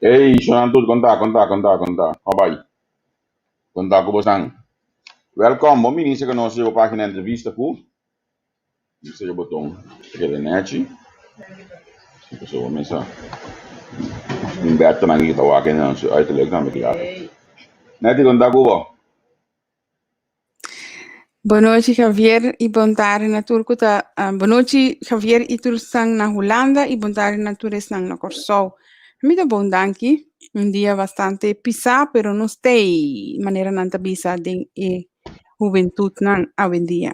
Ei, Shonantul, conta. Abai, conta com você. Welcome, bom ministro que nós temos a página de entrevista com. Você já botou internet. Pessoal, vou começar. Humberto não está aqui, não. Aí, telegram, claro. Neti, conta com você. Boa noite, Javier, e boa tarde na Turco. Boa noite, Javier, e tu estás na Holanda, e boa tarde na Turco estás na Corsol. Muito bom, danke. Dia bastante pisado, pero não sei maneira nanta bisa de juventude nan hoje em dia.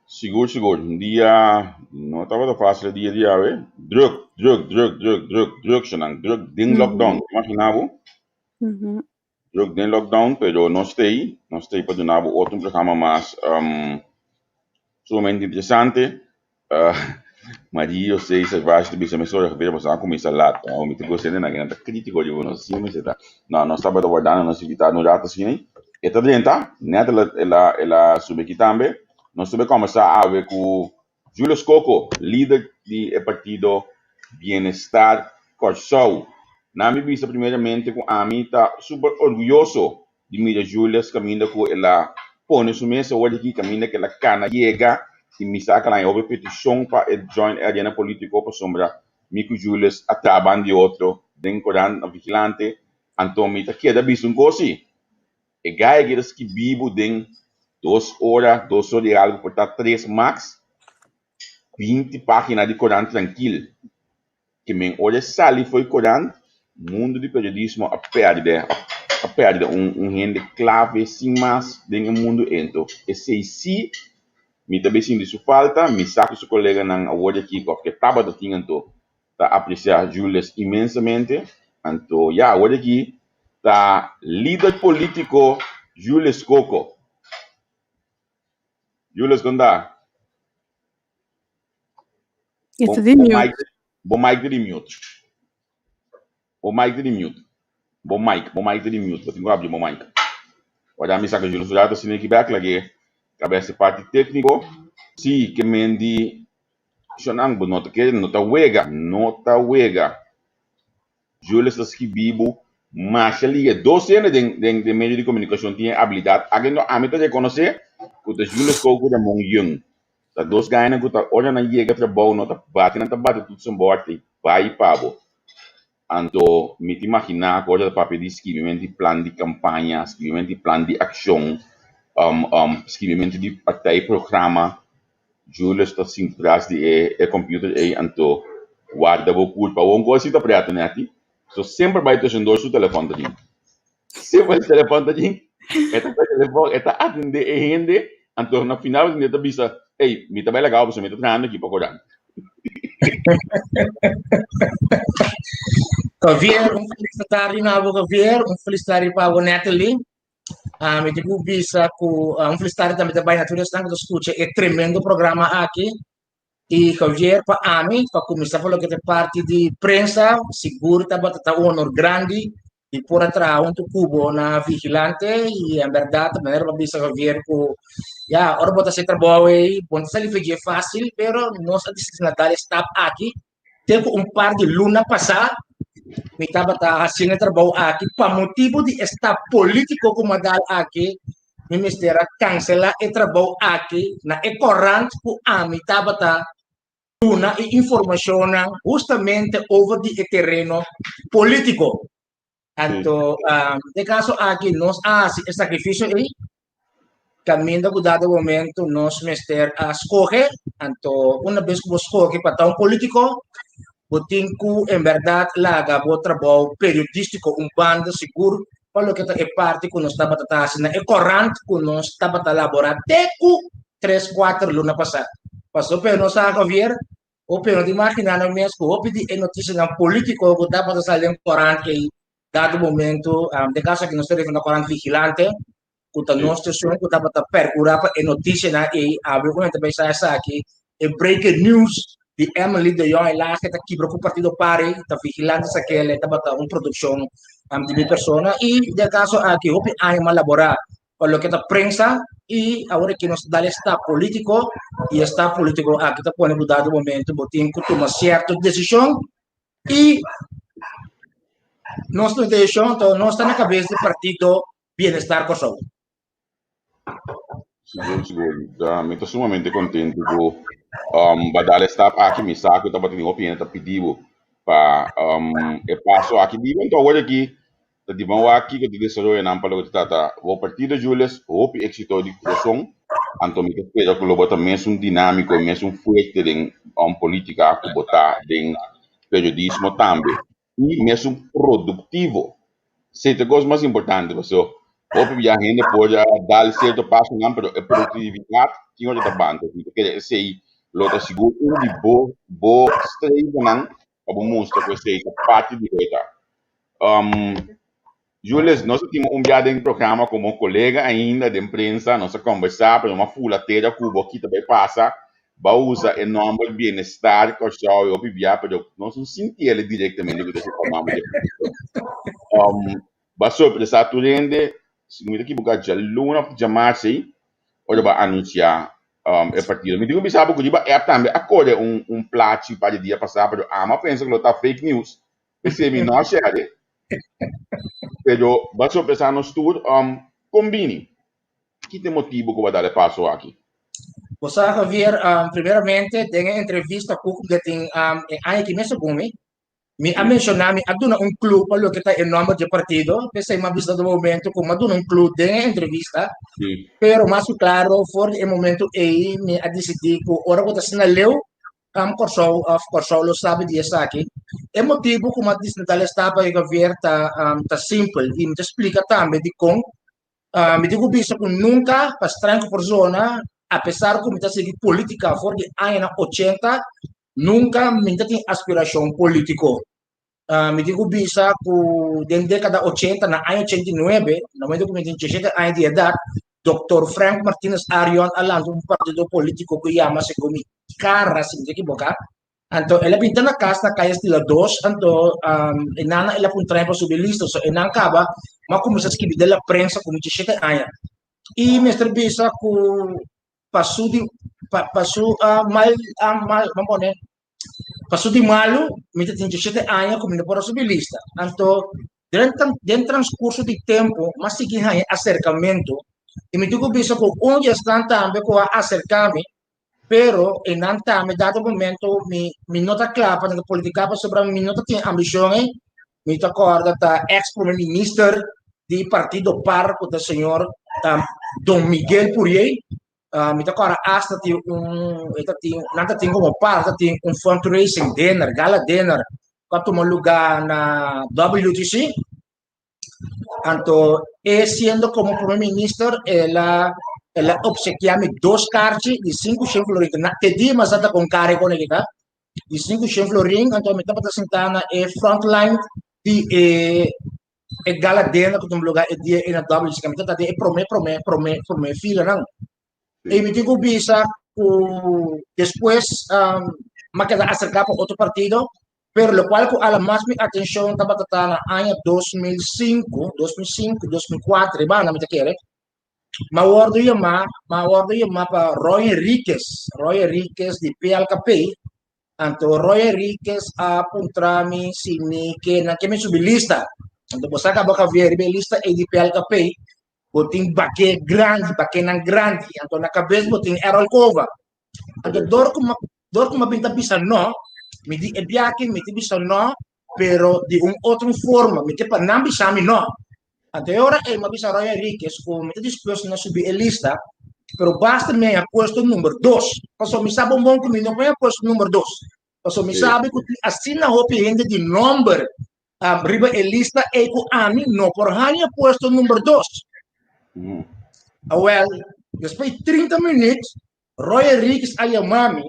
Seguro. Dia, não estava fácil dia, velho. Druk, Shanang. Druk, ding lockdown. Imaginava? Druk, ding lockdown, pero não sei para donar outro programa mais sumamente interessante. Mas eu sei se vai estar bem, se eu ver você começar lá, ou me tenho sendo na grande crítico de nós, sim, mas está. Não estava guardando nós evitar no data assim, e tá dentro, neta ela sube aqui também. Nós sube começar a ver com Julius Coco, líder do partido Bienestar Corsol. Na minha vista, primeiramente, com a mim tá super orgulhoso de mim, Julius, caminho com ela, põe sua mesa, olha aqui, caminho que ela cana chega. E me saca lá em petição para join a arena política para sombra Mico Julius a trabalhar de outro dentro da vigilante então me tá queda bicho um cosi e gai que vivo den 2 horas de algo por tá 3 max 20 páginas de Coran tranquilo que me olha sali foi Coran mundo de periodismo a perde rende clave sem mais dentro do mundo então esse sim me também sinto isso falta, me saco seu colega na award aqui, porque estava do tinto, tá apreciar Julius imensamente, então, award aqui, tá líder político Julius Coco. Julius, conta. Isso de mute. Bom mic de mute. Bom mic de mute. Vou abrir bom mic. Olha, me saca Julius, já tô sendo aqui back lagi. Cabeça parte técnico, sim, que mendi, Xanang, nota wega. Julius está escrevendo, mas ali 12 anos de meio de comunicação tinha habilidade. Alguém a mim tá reconhecer que o Julius Coco é muito young. Tá 2 ganhos que tá olhando na chega trabalho, não tá batendo tudo sem borte, vai e pabo. Então, me te imaginar que olha para pedir escrevimento de plano de campanha, escrevimento de plano de ação, escrevimento de até programa, Julius está sempre atrás de computer então guarda o culpa o coisa está preto né aqui so sempre vai ter um seu telefone da gente sempre o telefone da gente telefone atender e rende então no final ele está bisa ei me tá bem legal você me tá treinando aqui para acordar Javier, felicitar na Javier, felicitar para o Natalie. Me digo bisa ku felicitar também da Baina Turis nang escuta é tremendo programa aqui. E Javier para ami, para começar falou que é parte de prensa, seguro tá bata honor grande e por atrás um cubo na vigilante e em verdade maneira para bisa Javier ku ora bota se trabalho aí, bom se ele fácil, pero nós a destinatária está aqui. Tem par de luna passada me estava haciendo trabalho aqui para motivo de estar político como dal aqui me mistera cancelar o trabalho aqui na ecorrente ku ami estava una informação justamente over de terreno político então de caso aqui nós esse sacrifício aí caminho que dado momento nós mister a escolher então uma vez que você escolhe para um político Botinku, em verdade, lá acabou trabalho periodístico, bando seguro, para o que é parte que nós estava fazendo, é corrente que nós estava elaborando, até que 3, 4 luna passada. Passou pelo nosso governo, ou pelo de imaginar no mês, ou pedir notícia na político, que estava fazendo corrente, que dado momento, de caso que nós temos na corrente vigilante, que nós temos que estava percurar para notícia, e abriu uma entrevista aqui, e breaking news, di Emily de Jong lá que está aqui para o partido pare está vigilando essa que ele está batendo produção de minha persona e de caso aqui o hay uma laborar para o que está prensa e agora que nos dá está político e está político aqui está põe mudado momento botem que toma certa decisão e nossa intenção, então, nós estamos na cabeça do partido Bienestar Kosovo. Seguro. Me estou sumamente contente com badala staff aqui, me saco, estava tendo opinião, tá pedindo para e passo aqui, então agora aqui, tá de bom aqui que te desenvolve na palo que tá o partido Julius, o êxito de coração, então me espero que o bota mesmo dinâmico, mesmo forte em política, que botar em periodismo também, e mesmo produtivo. Sete coisas mais importantes, pessoal. Hope a gente pode dar certo passo, não, mas a produtividade que olha da banda. Quer dizer, lota seguro de boa estreia, não, para mostrar que você é parte de coisa. Julius, nós temos viado em programa como um colega ainda de imprensa, nós conversar para uma fulateira que o aqui também passa, vai usar o nome de bem-estar, que eu vivia, mas nós não sentimos ele diretamente, que você falava de Basou per essa turende, se mi aqui buka jaluna jamar sei, olha ba anunciar é partido. Me digo bisabo que é também acorda plati para dia passar para ama pensa que tá fake news. Esse me não share. Pero basou pensar no estudo combine. Que tem motivo que vai dar passo aqui? Você vai ver, primeiramente, tem a entrevista com o que tem aqui mesmo comigo. Mi ha mencionado, aduna un club para lo que está en nombre de partido, pensei uma vista do momento como aduna un club de entrevista, Sim. pero mais claro, for o momento aí, me a decidir que ora que está na leu, Corsol lo sabe disso aqui. É motivo como a distrital estava a ver tá simples e me explica também de como me digo bicho que nunca para tranco por zona, apesar que me está seguindo política for de anos 80, nunca me tem aspiração político. Me digo bisa que den década 80 na ano 89, no momento que me tinha 17 anos de idade, Dr. Frank Martinez Arion alando um partido político que chama-se como Cara, se me equivocar. Então, ela pinta na casa, na caia estilo 2, então, enana ela põe trem para subir lista, so, enana acaba, mas como se escreve dela prensa com 17 anos. E mestre bisa que passou de, passou vamos dizer, passou de malo, me tinha 17 anos, como não pode subir lista. Então, dentro do transcurso de tempo, mas segui acercamento, e me digo isso que onde estão também com acercar-me, pero en me dado momento mi nota clara para a política sobre mi nota tem ambições, me acorda da ex-primeiro ministro do partido PAR, o senhor Dom Miguel Purier, me acorda hasta nada tem como PAR, tem fundraising dinner, gala dinner, que toma lugar na WTC. Então, sendo como primeiro-ministro, ela obsequiame 2 cartas de 5 florin. Te di mas ata com cara com ele, de 5 florin, então me estava sentando na frontline de gala dentro que tem lugar de na WTC, que me estava de prome fila não. E me digo bisa depois me queda acercar para outro partido. Pero lo cual a la más mi atención estaba en el año 2005, 2004, van a me quiere. Me acuerdo llamar para Roy Enríquez de PLKP. Entonces Roy Enríquez apuntar mi sini que me subí lista. Entonces pues acabo de ver lista de PLKP. Botin baque grande. Entonces na cabeça botin Errol Cova. Entonces dor como pinta pisa no. Me di que me ti bisa no, pero de outra forma, me ti para não bisa no. Até agora me bisa Roy Enríquez, como me ti disposto a subir a lista, pero basta me a puesto número 2. Passou me sabe bom que me não põe a puesto número 2. Passou me sabe que assim na roupa ainda de número riba a lista e com a mim não por hanya puesto número 2. Well, depois de 30 minutos, Roy Enríquez a chamar-me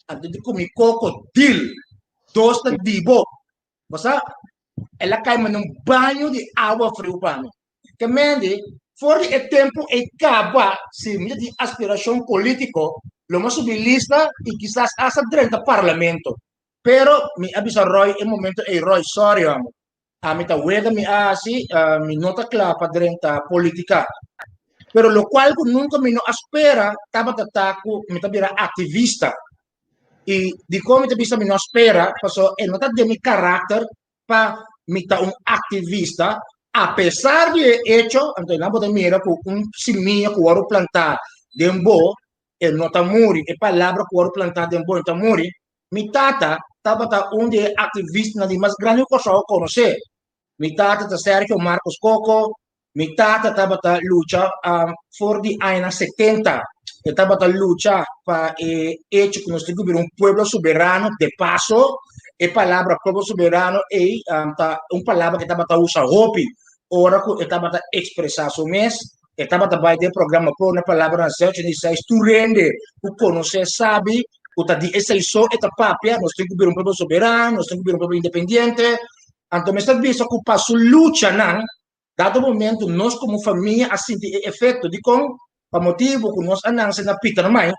antes comi crocodilo, tosta dibo. Basta, ela cai num banho de água fria para mim. Que mende, fora de tempo e acaba, se me de aspiração política, lo mais lista e quizás asa dentro do parlamento. Pero, me avisa Roy, em momento, Roy, sorry, amo. A mim tá weda me assim, me nota clara para dentro da política. Pero lo qual nunca me não espera, estava tataco, me tá vira ativista. E de como te bisa me não espera, passou é nota de meu caráter para mita un activista, a pesar de hecho, entonces la bota mira con un simio que voy a plantar de un bo, el no tamuri, e palabra que voy a plantar de un bo, tamuri, mi tata, tabata un de activista de más grande cosa a conocer. Mi tata ta Sergio Marcos Coco, mi tata tabata lucha for the años 70, que tabata lucha para hecho que nos tenga un pueblo soberano de paso, e palabra pueblo soberano e un palabra que tabata usa hopi, ora que tabata expressar su mes, que tabata vai de programa por una palabra na certa ni sai tu rende, tu conocer sabe, tu ta di essa isso eta papia, nós temos que um povo soberano, nós temos que um povo independente. Então, me está visto que passo luta, não? Dado momento, nós como família, assim, de efeito de com, para motivo que nós andamos na pita, não é?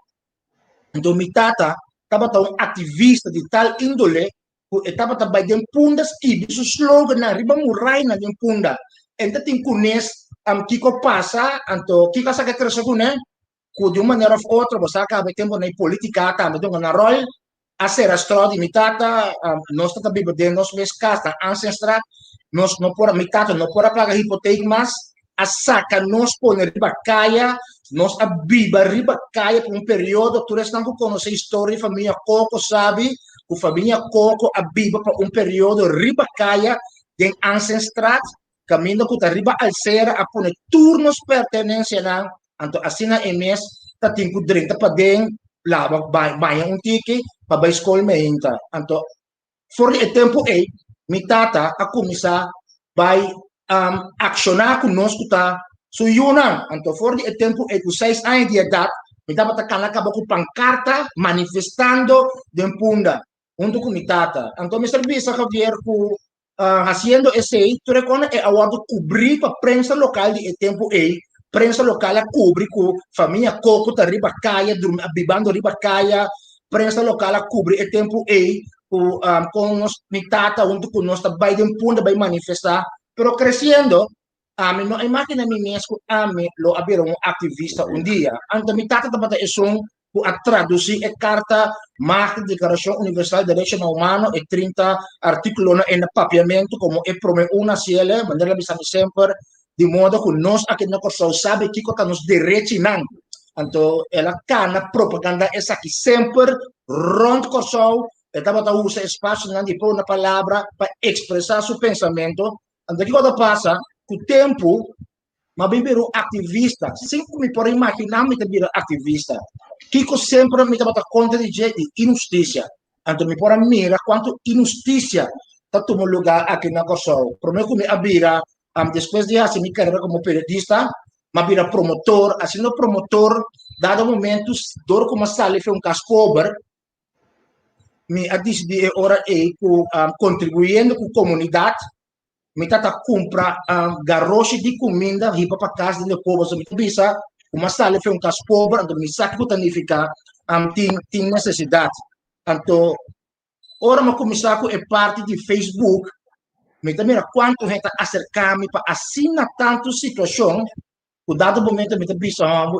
Então, minha tata estava um ativista de tal índole, que estava também de pundas e de slogan na riba murai na de punda. Então, tem conhece Kiko passa, então, Kiko sabe que cresce com né? Que de uma maneira ou outra, você acaba tempo na política, também tem uma rol, a ser astrado, minha tata, nós estamos vivendo nos meus casas, ancestral, nós não por minha tata não por pagar hipoteca, mas a saca nós põe riba caia, nós a biba riba caia por período, tu não conhece a história da família Coco, sabe? A família Coco a biba por período riba caia de ancestral, caminho que riba alcera a pôr turnos pertenência lá, então assim na MS tá tem que direito para dentro, lá vai um ticket para a escola meinta. Então, for o tempo aí, minha tata a começar vai accionar conosco tá, so yuna. Então, for o tempo aí, com 6 anos de idade, minha tata tá acaba com pancarta manifestando de punda, junto com minha tata. Então, me serviço a Javier com fazendo esse aí, tu reconhece é a cobrir para a prensa local de tempo aí, prensa local a cobrir com família Coco tá riba caia, bibando riba caia, prensa local a cobrir o tempo aí, com os mitata, junto com nós, vai de punta, vai manifestar, pero crescendo, não imagina mim mesmo, lo abrir um ativista dia, então mitata também é a traduzir a carta Magna Declaração Universal de Direitos Humanos e 30 artículos em papiamento, como é promessa uma cielo, maneira de sempre, de modo que nós aqui na Corsão sabe que está nos direitos não. Então, ela cana propaganda essa aqui sempre, rond Corsão, ela usa espaço não de pôr uma palavra para expressar seu pensamento. Então, o que passa? Com o tempo, mas bem vir um ativista, sempre me pode imaginar me vir ativista. Kiko sempre me dá conta de injustiça. Então, me pode mirar quanto injustiça está tomando lugar aqui na Corsão. Prometo que me abrirá depois de fazer minha carreira como periodista, mas vira promotor, assim promotor, dado momentos, dor como sale foi cascober, me a decidir hora aí contribuindo com a comunidade, me tata compra garroche de comida riba para casa do povo, so me bisa, uma sale foi cascober, então me sabe que significa tem necessidade. Então, ora me começar com a parte de Facebook, me também quanto gente acercar-me para assinar tanto situação, o dado momento me também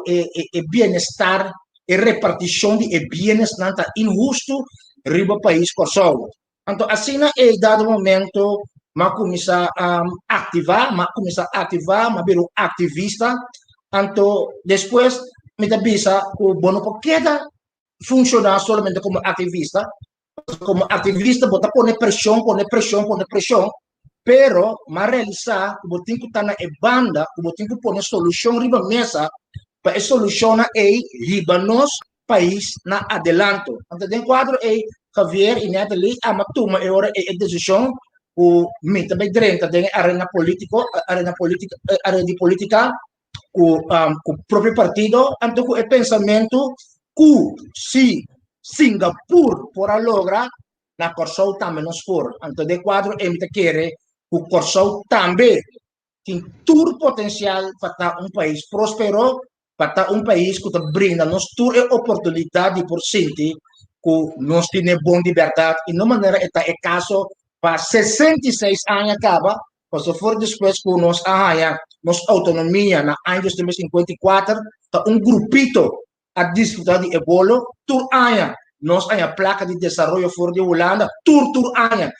é bem-estar e repartição de bem-estar injusto riba país Kosovo. Então assim é dado momento mas começar a ativar, mas vir um ativista. Então depois me também o bono porque funcionar somente como ativista, botar pôr pressão, pero mas realizar que botin que tá na banda, que botin que pôr solução riba mesa para solucionar riba nos país na adelanto. Então tem quadro Javier e Natalie ama toma hora decisão o me também dentro da arena de política o próprio partido, então o pensamento que se Singapura por lograr na Corsão também nos for. Então de quadro me quer o Corsão também tem todo potencial para um país próspero, para um país que brinda-nos toda a oportunidade por sentir que nós temos boa liberdade e não maneira é caso para 66 anos acaba, se for depois que nós arranha nossa autonomia na ano 2054, tá grupito a disputar de ebolo, tur anos nós a placa de desenvolvimento for de Holanda, tur anos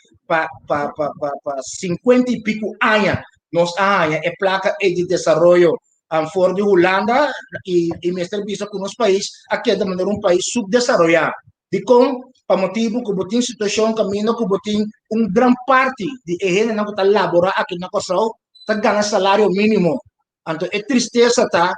para 50 e pico anos, nós é placa de desenvolvimento fora de Holanda e mestre visa com nosso país, aqui é de maneira país subdesenvolvido. De como, para motivo que botem situação caminho que botem grande parte de gente não está laborar aqui na Kosovo, está ganhando salário mínimo. Então, é tristeza, tá?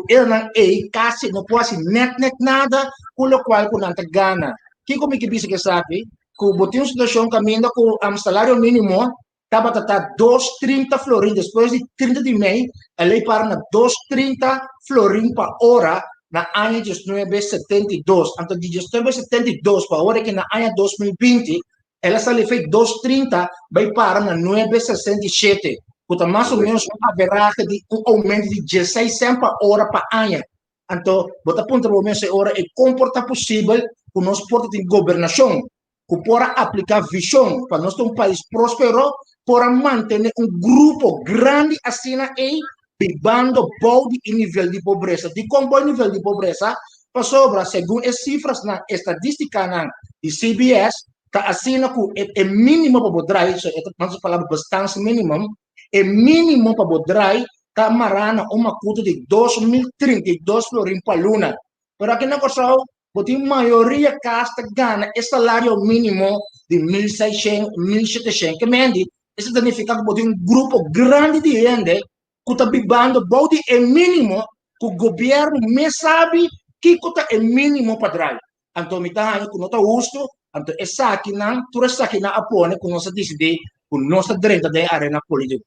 Ele não é quase, não pode net nada, com o qual não está ganhando. Que como que diz que sabe? Que botem situação caminho com salário mínimo, estava a 2,30 florins, depois de 30 de mês, ele para na 2,30 florins por hora, na ano de 1972. Então, de 1972 para hora que na ano 2020, ela só lhe fez 2,30, vai para na 9,67. Portanto, mais ou menos haverá de aumento de 16 cents por hora para ano. Então, bota ponto para essa hora é comporta possível que nós porta de governação, que pode aplicar visão para nós ter país próspero, para manter grupo grande assim aí, vivendo bom de nível de pobreza. De como bom nível de pobreza, para sobra, segundo as cifras na estadística de CBS, está assim que é mínimo para poder, isso é uma palavra bastante mínimo, é mínimo para poder, está marana uma cuta de 2.032 florins por luna. Pero aqui na Kosovo, a maioria casta ganha o salário mínimo de 1.600, 1.700, que mende, isso significa que tem grupo grande de gente que está vivendo bom de mínimo, que o governo me sabe que é mínimo para trás. Então, me está aí que não está justo, então, essa aqui não, tudo isso aqui não apoia que nós decidimos, que nós direito da arena política.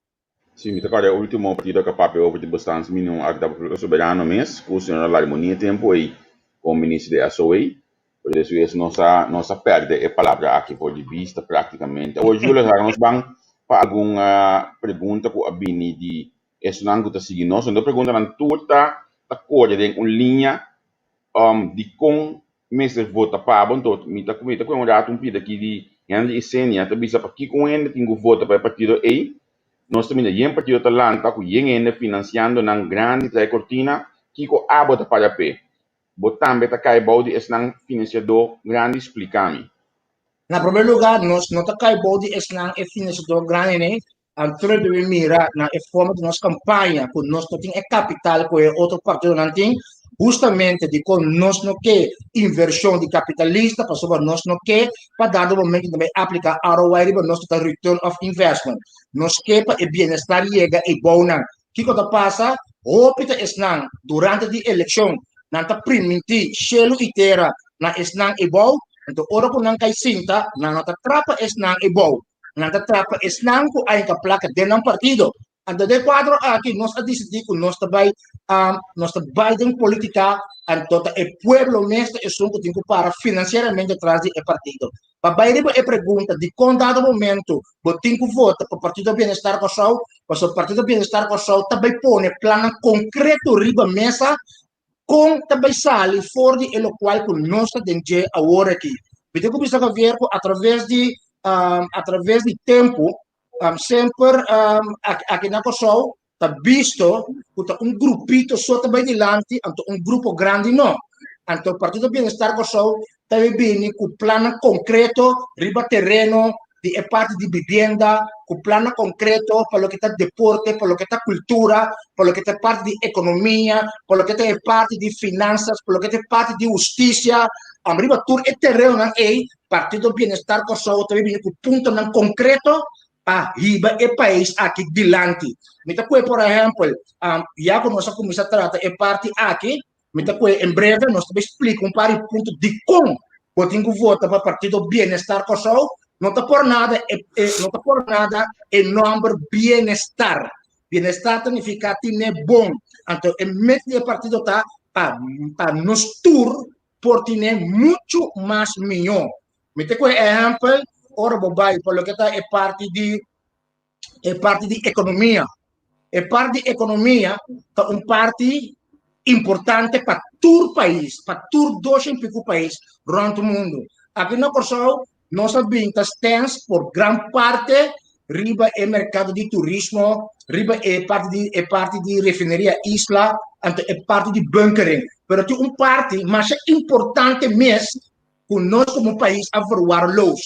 Sim, me toca o último partido que papel over de bastante mínimo a da soberano mês, com o senhor lá de tempo aí, como ministro de SOA, por isso nossa perde a palavra aqui por de vista praticamente. Hoje, Júlio, nós vamos para alguma pergunta que a Bini de isso não está seguindo nós, então pergunta na turta da cor de uma linha de com mestre vota para então me tá com um rato pida aqui de ainda e senia, tá bisa para aqui com ele tem vota para partido A. Nós também temos partido Atalanta que ainda financiando na grande trai cortina que com a bota para P. Botam beta cai balde é não financiador grande explica-me. Na primeiro lugar, nós não está cai balde é não é financiador grande, né? Antes de mirar na forma de nossa campanha, que nós não temos capital que outro partido não tem, justamente de que nós não quer inversão de capitalista, para nós não quer para dar o momento também aplicar ROI para nós ter return of investment. Nós quer para o bem-estar chega e bom não. Que coisa passa? Opita esnang durante a eleição, não está permitir chelo e terra na esnang e bom, então ora que não cai cinta, não está trapa esnang e bom. Nanta trapa esnang ko ay kaplaka din ng partido. Ando de quadro aqui nós a decidir que nós também Biden política anto e pueblo mesmo é só que tem para financeiramente atrás do partido. Para Biden é pergunta de quando dado momento botem que vota para o Partido Bem-Estar Kosovo, para o Partido Bem-Estar Kosovo também põe plano concreto riba mesa com também sale fora de o qual que nós temos agora aqui. Então como está a ver através do tempo, sempre aqui na Kosovo, está visto que grupito só também dilante, grupo grande não. Então, o Partido Bem-Estar Kosovo também vem com plano concreto, riba terreno, de parte de vivenda, com plano concreto para o que está deporte, para o que está cultura, para o que está parte de economia, para o que está parte de finanças, para o que está parte de justiça, arriba tur e terreno aí, Partido Bem-Estar Kosovo também vem com ponto concreto para riba e país aqui dilante. Mita por exemplo, já que nós começamos a tratar a parte aqui, em breve nós também explicamos um ponto de como podemos votar para o Partido Bem-Estar Kosovo, não está por nada, em nome bem-estar. Bem-estar significa que é bom. Então, em meio do partido está para nos tur por ter muito mais melhor. Me tem um exemplo, ora bobai, por lo que está é parte de economia. É parte de economia, é parte importante para todo o país, para todo dois e pico país, durante o mundo. Aqui na Kosovo, nós temos por grande parte, riba é mercado de turismo, riba é parte de refinaria isla, é parte de bunkering. Mas tem parte mais importante mesmo, que nós como país a voar luz.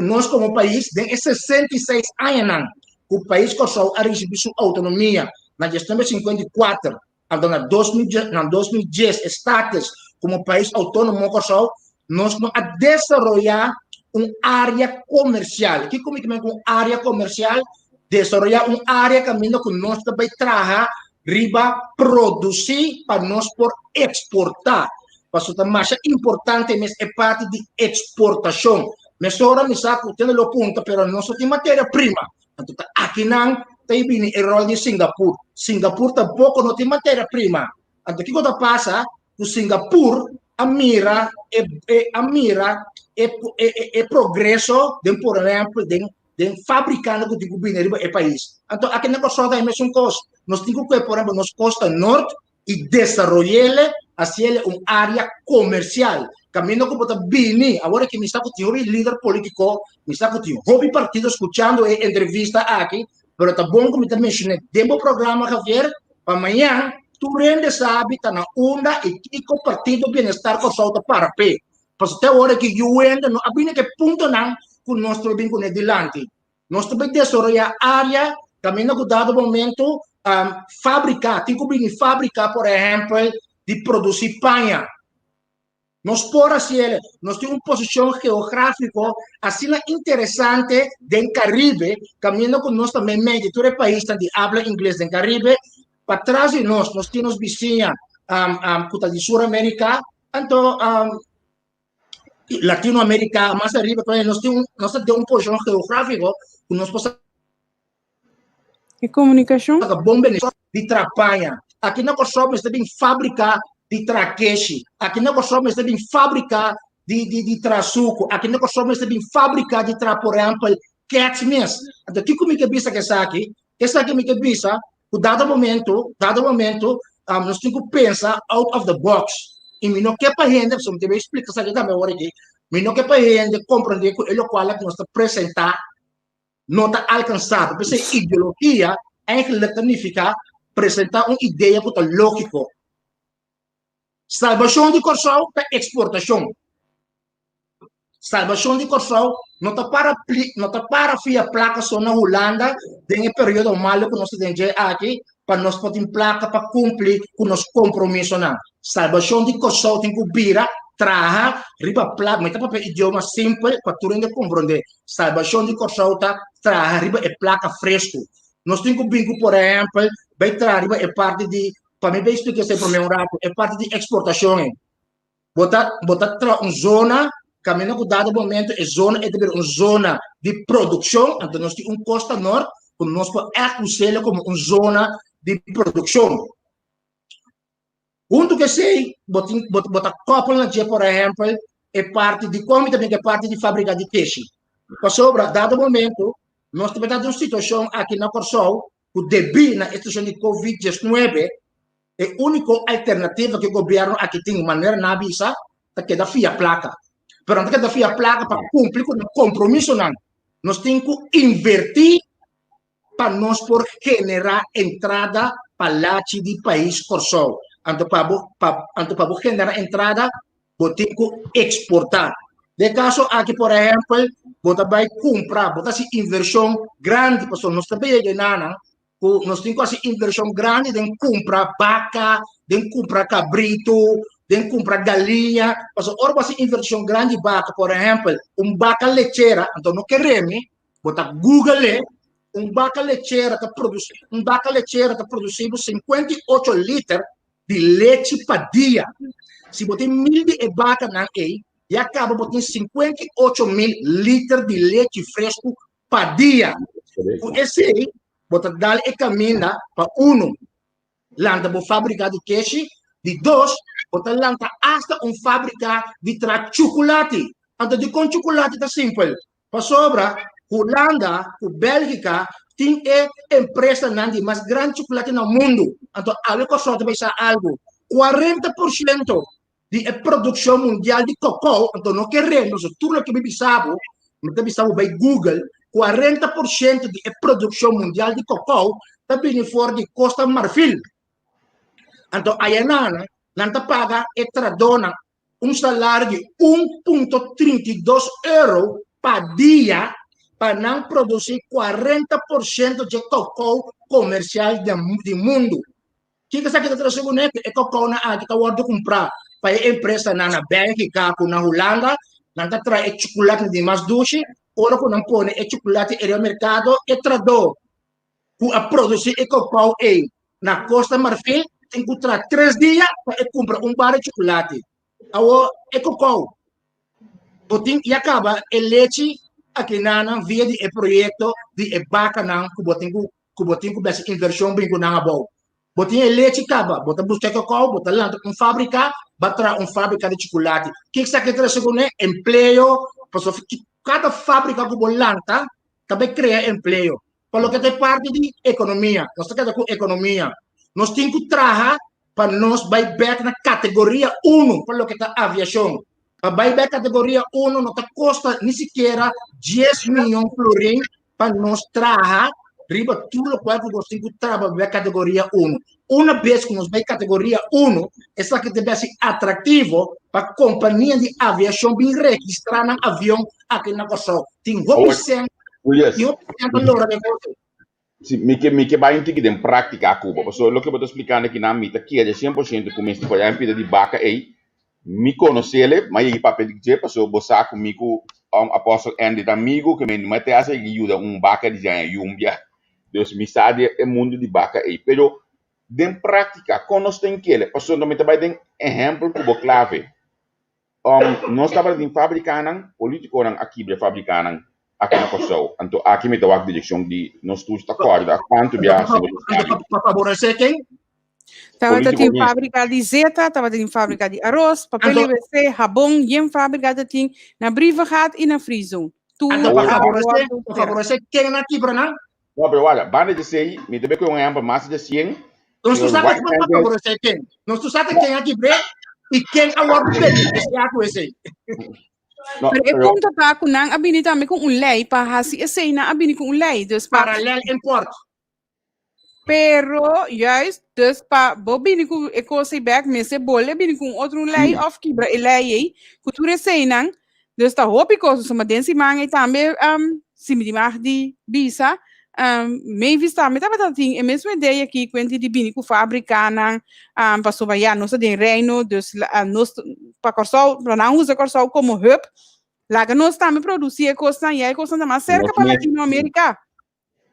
nós como país, tem 66 anos, o país começou a receber sua autonomia na gestão de 54, então, na 2010, status como país autônomo começou, nós vamos a desenvolver uma área comercial. Que como é uma área comercial? Desenvolver uma área que nós também trabalhar, riba produzir para nós por exportar. Mas o mais importante é parte de exportação. Mas agora me saco, tem o ponto, mas não só tem matéria-prima. Então, aqui não tem o rol de Singapura. Singapura tampouco não tem matéria-prima. Então, o que passa? O Singapura, a mira é progresso, por exemplo, de fabricando que o é país. Então, aqui não só da mesma coisa. Nós temos que, por exemplo, nos costa norte e desenvolver assim uma área comercial. Caminho como está bem, agora que me está com o líder político, me está com o partido escutando a entrevista aqui, mas está bom como está mencionando, dentro do programa, Javier, para amanhã, tu rende sabe, está na onda e o partido bem-estar com solta para pé. Mas até agora que eu ainda não abri que ponto não, que nós estamos com adiante. Nós também desenvolver área, caminho que dado momento, fabricar, tem que fabricar, por exemplo, de produzir panha. Nós por assim, nós temos uma posição geográfica assim interessante do Caribe, caminhando com nós também meio todo o país de habla inglês do Caribe, para trás de nós temos vizinha de Sul-América, então Latinoamérica, mais arriba, nós temos uma posição geográfica que nós possamos E comunicação? bom benefício de trapanha. Aqui não somos também fábrica de traqueche. Aqui não somos também fábrica de traçuco. Aqui não somos também fábrica de por exemplo, catmins. Então, o que comigo bisa que essa aqui? Essa aqui me que bisa, o dado momento, nós temos que pensar out of the box. E me não quer para renda, se eu me explicar isso aqui também, me não quer para renda, compreender que ele qual é que nós está apresentar não está alcançado. Porque essa ideologia significa apresentar uma ideia que é lógica. Salvação de corção para exportação. Salvação de corção não está para fiar placa só na Holanda, tem um período malo que nós temos aqui, para nós poder placa para cumprir com os compromissos. Salvação de corção tem que virar, traga, riba placa, mas para idioma simples, para tu ainda compreender. Salvação de corção está, traga, riba é placa fresco. Nós temos que vir, por exemplo, vai trazer, riba é parte de, para mim, vai explicar esse problema rápido, é parte de exportação. Botar uma zona, caminho que dado momento, é uma zona de produção, então nós temos costa norte, que nós podemos acusar como uma zona de produção. Junto que sei, botar copo na dia, por exemplo, é parte de como também é parte de fábrica de peixe. Para sobra, dado momento, nós temos uma situação aqui na Corsol, que devido à situação de Covid-19, é a única alternativa que o governo aqui tem de maneira na visa, é que dá fia placa. Pero não quer fia placa para cumprir com o compromisso, não. Nós temos que invertir para nós por generar entrada para lá de país Corsol. Então, para generar entrada, você tem que exportar. De caso, aqui, por exemplo, você vai comprar, você tem inversão grande, porque nós também nós temos uma inversão grande de comprar vaca, de comprar cabrito, de comprar galinha. Porque agora você inversão grande de vaca, por exemplo, vaca lecheira, então não queremos, você Google vaca lecheira que produz 58 litros de leite por dia. Se você tem 1.000 de vaca na e acaba botando 58.000 litros de leite fresco por dia. Por esse aí, você dá e caminha para lanta para fábrica de queijo, de dois, você lanta hasta fábrica de chocolate. Então, de com chocolate está simples. Para sobra, Holanda, Bélgica, tem empresa de mais grande chocolate no mundo. Então, algo que só vai ser algo. 40% de produção mundial de cacau, então não queremos, tudo que me sabe vai Google, 40% de produção mundial de cacau também fora de Costa Marfil. Então, a Yanana, não paga e tradona salário de 1,32 € para dia para não produzir 40% de cacau comercial do mundo. O que você quer trazer com ele? É cacau na água que está comprar para a empresa na Bélgica, na Holanda, não está trazendo chocolate de mais doce, ou não põe chocolate no mercado e traduz a produzir cacau na Costa Marfim, tem que entrar 3 dias para comprar bar de chocolate. Agora, cacau. E acaba a leite aqui na via de projeto de vaca não que botem com essa inversão bem com a boa. Botem a leite acaba, botar buscar cacau, botar lá fábrica, botar fábrica de chocolate. O que você quer trazer com emprego? Cada fábrica que bolanta também cria emprego. Para que é parte de economia. Nós estamos com economia. Nós temos que trabalhar para nós vai na categoria 1 para o que é a aviação. Para a categoria 1 não custa nem sequer 10 milhões de florins para nós trabalhar riba tudo o qual nós temos que trabalhar para a categoria 1. Uma vez que nós vai categoria 1, essa que deve ser atrativo para a companhia de aviação bem registrar no avião aqui na Costa. Tem 1% lora negócio. Sim, me que vai entender em prática a Cuba. Porque o que eu estou explicando aqui na mita, que é de 100% começo a fazer de vaca aí, me conhece ele, mas ele papel de dizer, porque eu vou sair comigo, apóstolo Andy, amigo, que me mete a ser ajuda vaca de Yumbia. Deus me sabe o mundo de vaca aí. Pero, em prática, quando nós temos que ele, porque nós também tem exemplo como clave. Nós estamos em fabricar, político aqui para fabricar aqui na Kosovo. Então, aqui me dá a direção de nós todos está corda. Quanto viaja? Para favorecer quem? Estava em fábrica de zeta, estava em fábrica de arroz, papel IWC, rabão, e em fábrica de na Brivagat e na Frison. Para favorecer quem na aqui, Brana? Não, pero olha, banda de sei, me deve com um mais de 100. Nós tu sabe para favorecer quem? Nós tu sabe quem aqui, Bre? E quem agora tem esse ato esse? Pero e ponto tá com nang abini também com lei para hasi esse na abini com lei, dus paralel import. Pero juist, dus pa bobini com ecosi back messe bolle bini com outro lei of kibra lei cultura seinang, dus tá hopi coisa soma densi mangai também se me dimar di bisa me vista me tava assim é mesmo ideia aqui quando de bini com fábrica nang passou vai já nossa de reino dus nós para corso para não usar corso como hub lá que nós também produzir coisa e aí coisa mais cerca para Latinoamérica.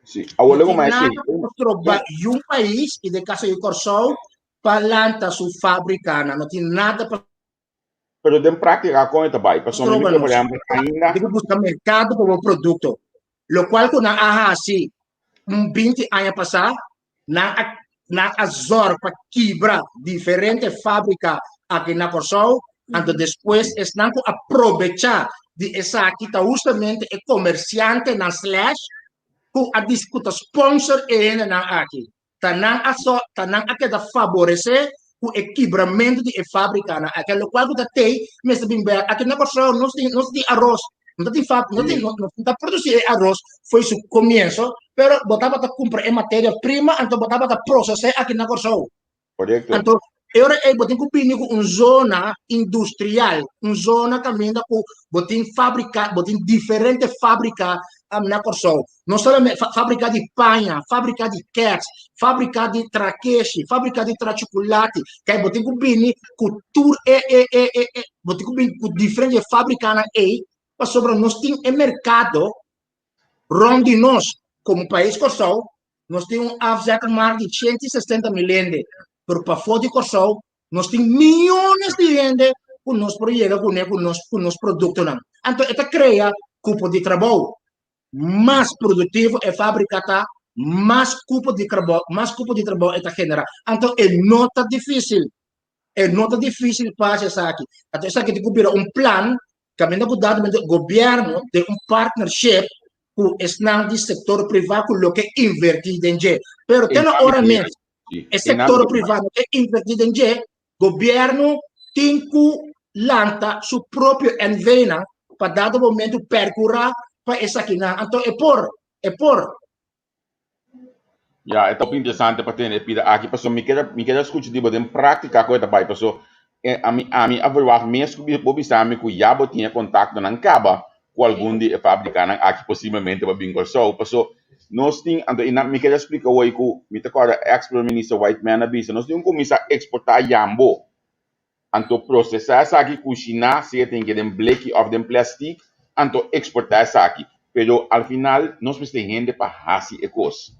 Sim, agora como é que um país e de caso de corso planta sua fábrica não tem nada para pero de prática com esta vai para somos por exemplo ainda digo buscar mercado para o produto lo qual quando assim 20 anos passar na azor para quebrar diferente fábrica aqui na Kosovo então depois estão aproveitar de essa aqui tá justamente é comerciante na slash com a disputa sponsor e na aqui tá não aqui da favorecer o equilibramento de fábrica na aquele qual que tem mas bem aqui na Kosovo não tem arroz não está produzindo arroz foi seu começo pero botava para comprar a matéria-prima então botava para processar aqui na Kosovo correto então agora botem com uma zona industrial uma zona também da botem fábrica botem diferente fábrica na Kosovo não somente fábrica de panha fábrica de cats fábrica de traqueche fábrica de chocolate que botem com cultura botem com diferente fábrica na sobre nós temos mercado onde nós como país Kosovo nós temos mais de 160 milhões pero para fora de Kosovo nós temos milhões de gente com nosso projeto com nosso produto então esta cria cupo de trabalho mais produtivo é fabricada mais cupo de trabalho esta genera então é nota difícil para essa aqui então essa aqui tem que plano também cuidado do governo de partnership com o setor privado com o que invertir em G. Pero tem hora mesmo, o setor privado que invertir em G, governo tem que lançar seu próprio envena para dado momento percorrer para essa aqui. Então é por. Ja, é muito interessante para ter aqui, pessoal, me quer escutar de em prática coisa vai, pessoal. A mim avaliar mesmo que o Bobi sabe que já tinha contato não acaba com algum de fabricar aqui possivelmente para bem só passou nós tem então e me quer explicar o que me te agora ex-ministro White Man avisa nós temos começar a exportar jambo anto processar essa aqui com China se tem que dem bleque of dem plastic anto exportar essa aqui pero al final nós precisamos gente para hasi ecos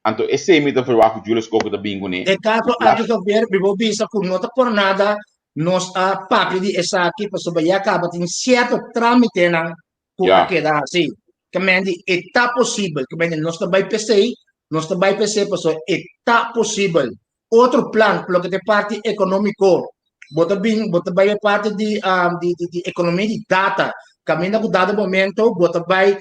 anto esse me te falar com Julius Coco da bingo né De caso aqui que ver bibo bisa com nota por nada nós a papel de essa aqui para sobre acaba tem certo trâmite na com a queda assim que mende está possível que mende nós também PC nós também PC passou está possível outro plano pelo que te parte econômico bota bem parte de economia de data caminha com dado momento bota bem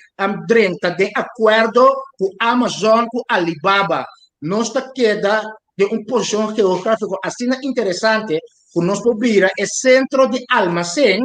tá de acordo com Amazon com Alibaba nós está queda de posição geográfica assim interessante que nós podemos é centro de almacém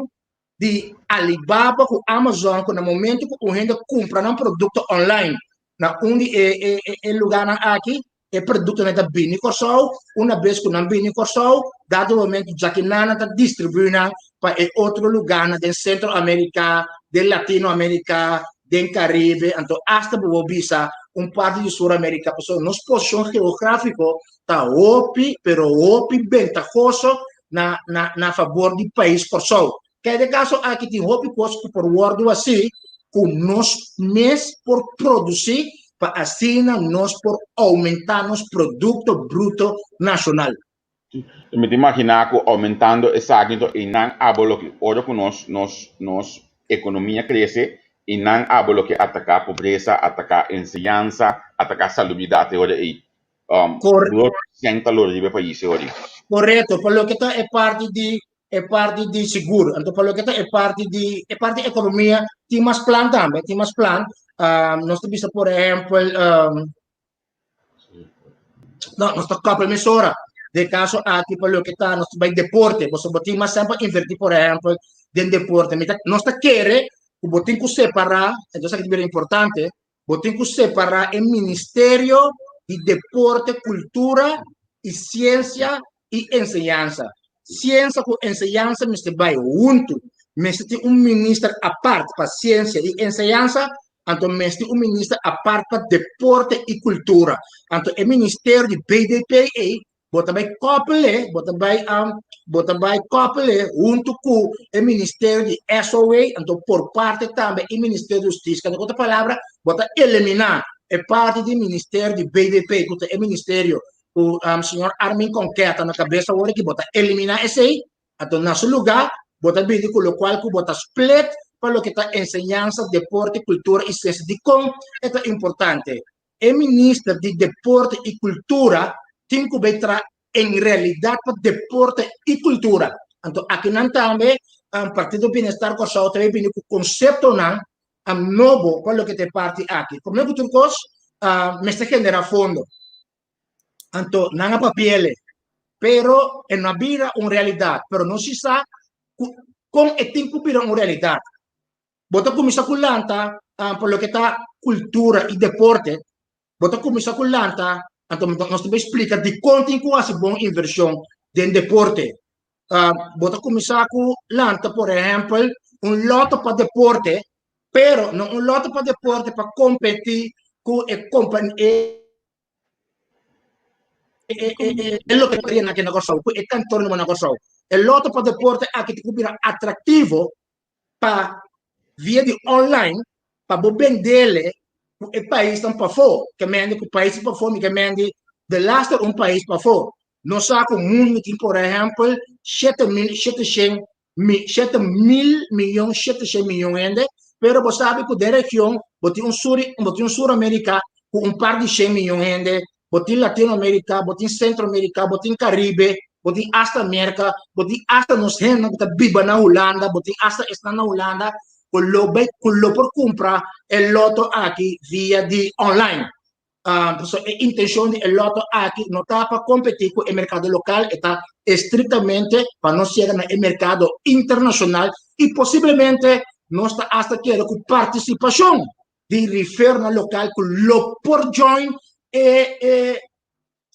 de Alibaba com Amazon que no momento que a gente compra um produto online na onde é lugar aqui é produto na bini corso uma vez que não bini corso dado momento já que nada está distribuindo para outro lugar na Centro América de Latinoamérica do Caribe então hasta bisa parte de Sul América pessoal nossa posição geográfica está opi pero opi ventajoso na favor do país corso que de caso aqui tem opi costo por word assim com nós mês por produzir para assim nós por aumentar nosso produto bruto nacional. Me imaginar que aumentando essa aqui então e não abolo que ora com nós economia cresce e não abolo que atacar pobreza, atacar ensinança, atacar salubridade ora e senta loro di país ora. Correto, pelo que é parte de seguro, então pelo que é parte de economia, tem mais plan também, tem mais plan. Nós temos, por exemplo, nós tocamos emissora, de caso aqui pelo que está, nós temos deporte, você botar mais sempre invertir, por exemplo, em deporte. Nós está querer, o botim que separar, então isso aqui é importante, botim que separar o Ministério de Deporte, Cultura e Ciência e Enseñanza. Ciência com enseñança, mas vai junto. Mas tem ministro à parte para ciência e enseñança, então mas tem ministro à parte para deporte e cultura. Então o Ministério de BDP bota vai couple junto com o Ministério de SOA, então por parte também o Ministério da Justiça. Com outra palavra, bota eliminar a parte do Ministério de BDP, que é o Ministério o senhor Armin Conqueta na cabeça agora que bota eliminar esse aí, então nesse lugar bota vídeo com o qual que bota split para o que está enseñança, deporte, cultura e ciência de como é importante. O ministro de deporte e cultura tem que entrar em realidade para deporte e cultura. Então aqui não também Partido do Bem-Estar com o também vem com o conceito não novo para o que te parte aqui. Como é que tu cos me está generando fundo. Então, não há papel, pero é uma vida uma realidade, pero não se sabe como é tem que virar uma realidade. Bota começar com lanta, por lo que está cultura e deporte, bota começar com lanta, então nós também explica de quanto tem que fazer boa inversão em deporte. Bota começar com lanta, por exemplo, lote para deporte, pero não lote para deporte para competir com a companhia. É lo que queria naquele negócio, é tanto no negócio. É lote para deporte aqui que vira atrativo para via de online para vender o país não para fora, que mende o país para fora, que mende de last país para fora. Nós sabemos o mundo tem, por exemplo, 7 mil milhões ainda, pero você sabe que da região, botem um sul-americano com par de 100 milhões ainda, botem Latinoamérica, botem Centro-América, botem Caribe, botem hasta América, botem hasta nos renos que viva na Holanda, botem hasta está na Holanda, con lo por comprar el loto aquí via di online. Entonces, la intención del loto aquí no está para competir con el mercado local, está estrictamente para no llegar al mercado internacional y posiblemente no está hasta que la participación de riferna local con lo por join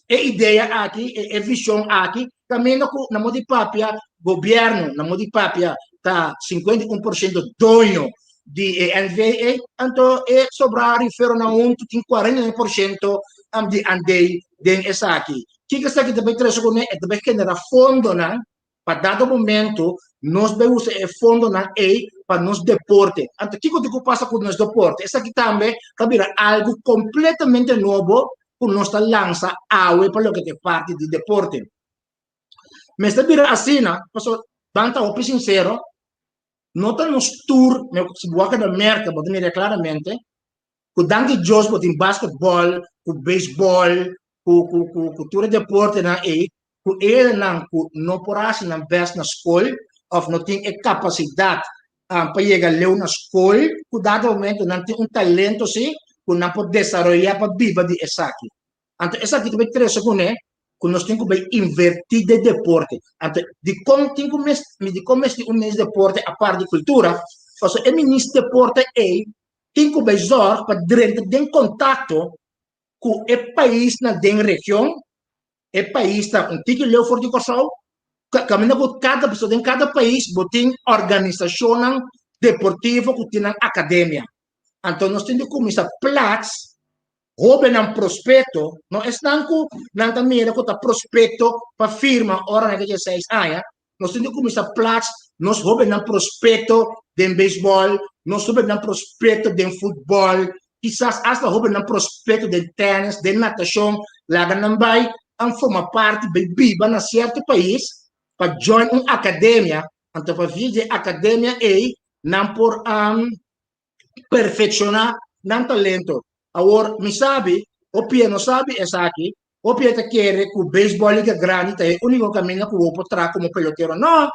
idea aquí, visión aquí, también na modi papia, governo, na modi papia, está 51% dono di NVA, anto e sobra rifero na 40% di andei den esaki. Kika sa kita bai treso kone et bai kenera fondo na pa dado momento nos bai usa e fondo na pa nos deporte. Anto kiko dico passa con nos deporte. Esa ki tambe kabira algo completamente nuovo con nostra lanza awe pa lo che te parte di deporte. Me sta bira asina, paso banta opi sincero, nota nos tour, me si buaka da merca, bote dire claramente, ku danki jos bot in basketball, ku baseball, ku tour deporte na ku nang ku no porasi na best na school, of no ting e capacidad pa llega leu na school, ku dado momento nanti un talento si, ku na po desarrollar pa viva di esaki. Anto esaki tu betre sekune, ku nos tengo bem invertir de deporte. Anto di como tengo mes di un mes deporte a par di cultura, also e ministro deporte tengo bem zor para dentro de contato com o país na den região, o país tá um tique leu for de corso, caminha com cada pessoa em cada país, botin organização deportiva que tem academia. Então nós temos que começar plats Hobe nan prospetto, no es nanku nanta mira ko ta prospetto pa firma ora na que 6 aya, nos tendo como essa plats, nos hobe nan prospetto den baseball, nos hobe nan prospetto den futebol, quizás hasta hobe nan prospetto den tennis, den natação, laga nan bai an forma parte be biba na certo país pa join un academia, anto pa vide academia nan por perfeccionar nan talento. Agora, me sabe, o Pia não sabe essa aqui, o Pia te quer que o beisebol liga grande, é o único caminho que o vou trás como peloteiro. Não,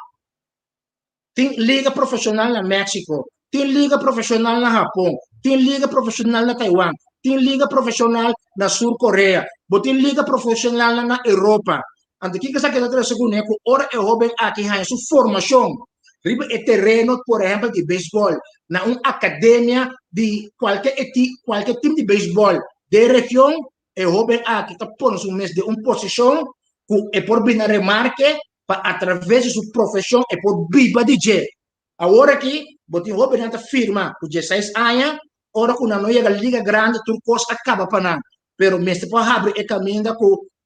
tem liga profissional na México, tem liga profissional na Japão, tem liga profissional na Taiwan, tem liga profissional na Sul Coreia, tem liga profissional na Europa. Então, o que você quer dizer segundo é que ora é jovem aqui a sua formação. Riba é terreno, por exemplo, de beisebol, na uma academia de qualquer time de beisebol de região, é jovem aqui está pondo um mês de uma posição, que é por vir na remarque, para através de sua profissão, é por viva DJ. Agora aqui, botem jovem na firma, com 16 anos, ora que não chega a liga grande, tudo coisa acaba para não. Pero mesmo para abrir o caminho,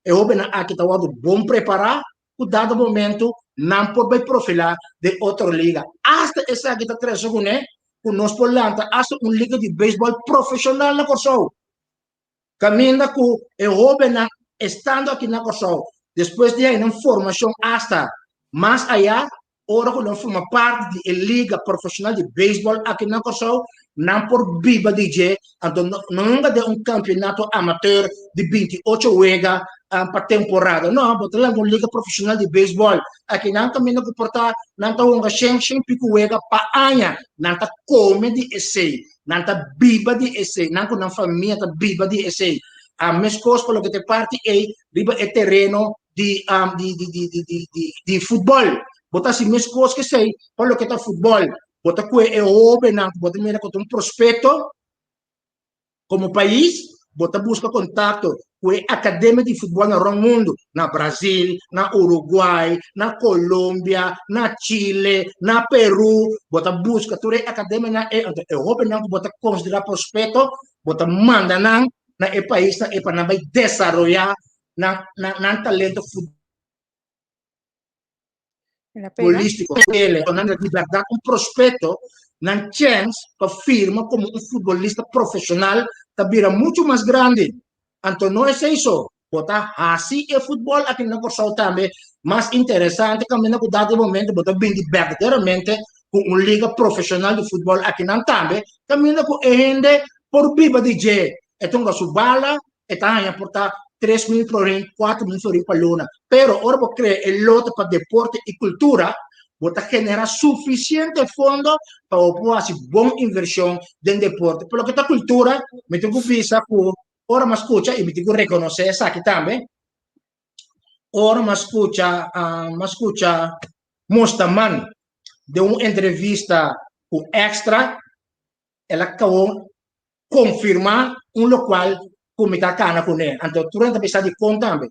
é jovem aqui está bom preparar, o dado momento, não pode profilar de outra liga. Hasta essa aqui está trazendo, né? O nosso polanta, hasta uma liga de beisebol profissional na Corsol. Caminha com o jovem estando aqui na Corsol. Depois de aí, na formação, hasta mais allá, ora que não forma parte da liga profissional de beisebol aqui na Corsol, não por viva DJ, então não de um campeonato amateur de 28 wegas para temporada. Não, botar lá uma liga profissional de beisebol. Aqui não também não comportar, não está um gachem, pico wega para anha, não está come de essay, não está biba de essay, não com a família está biba de essay. A mesma coisa pelo que te parte é terreno de futebol. Botar assim mesma coisa que sei, pelo que está futebol. Botar que é jovem, botar mira com um prospecto como país, botar busca contato com a academia de futebol no mundo, na Brasil, na Uruguai, na Colômbia, na Chile, na Peru, botar busca toda a academia na é jovem, botar considerar prospecto, botar manda na país na para vai desenvolver na talento futbolístico ele, tornando liberdade um prospecto na chance para firma como um futebolista profissional também muito mais grande. Então não é isso, botar assim é futebol aqui na Corsol também mais interessante, caminhando com dado momento, botar bem verdadeiramente com uma liga profissional de futebol aqui na também, caminhando com ainda por viva DJ, então a sua bala, está a portar 3 mil florins, 4 mil florins para luna. Pero ahora vou criar el lote para deporte e cultura, vou generar suficiente fondo para poder fazer boa inversão em deporte. Pelo que está cultura, me tenho que pensar que ora me escuta e me tenho que reconhecer essa aqui também. Ora me escuta Mustaman de uma entrevista com Extra, ela acabou confirmar um local como está cana com ele. Então, tu não precisa de conta também.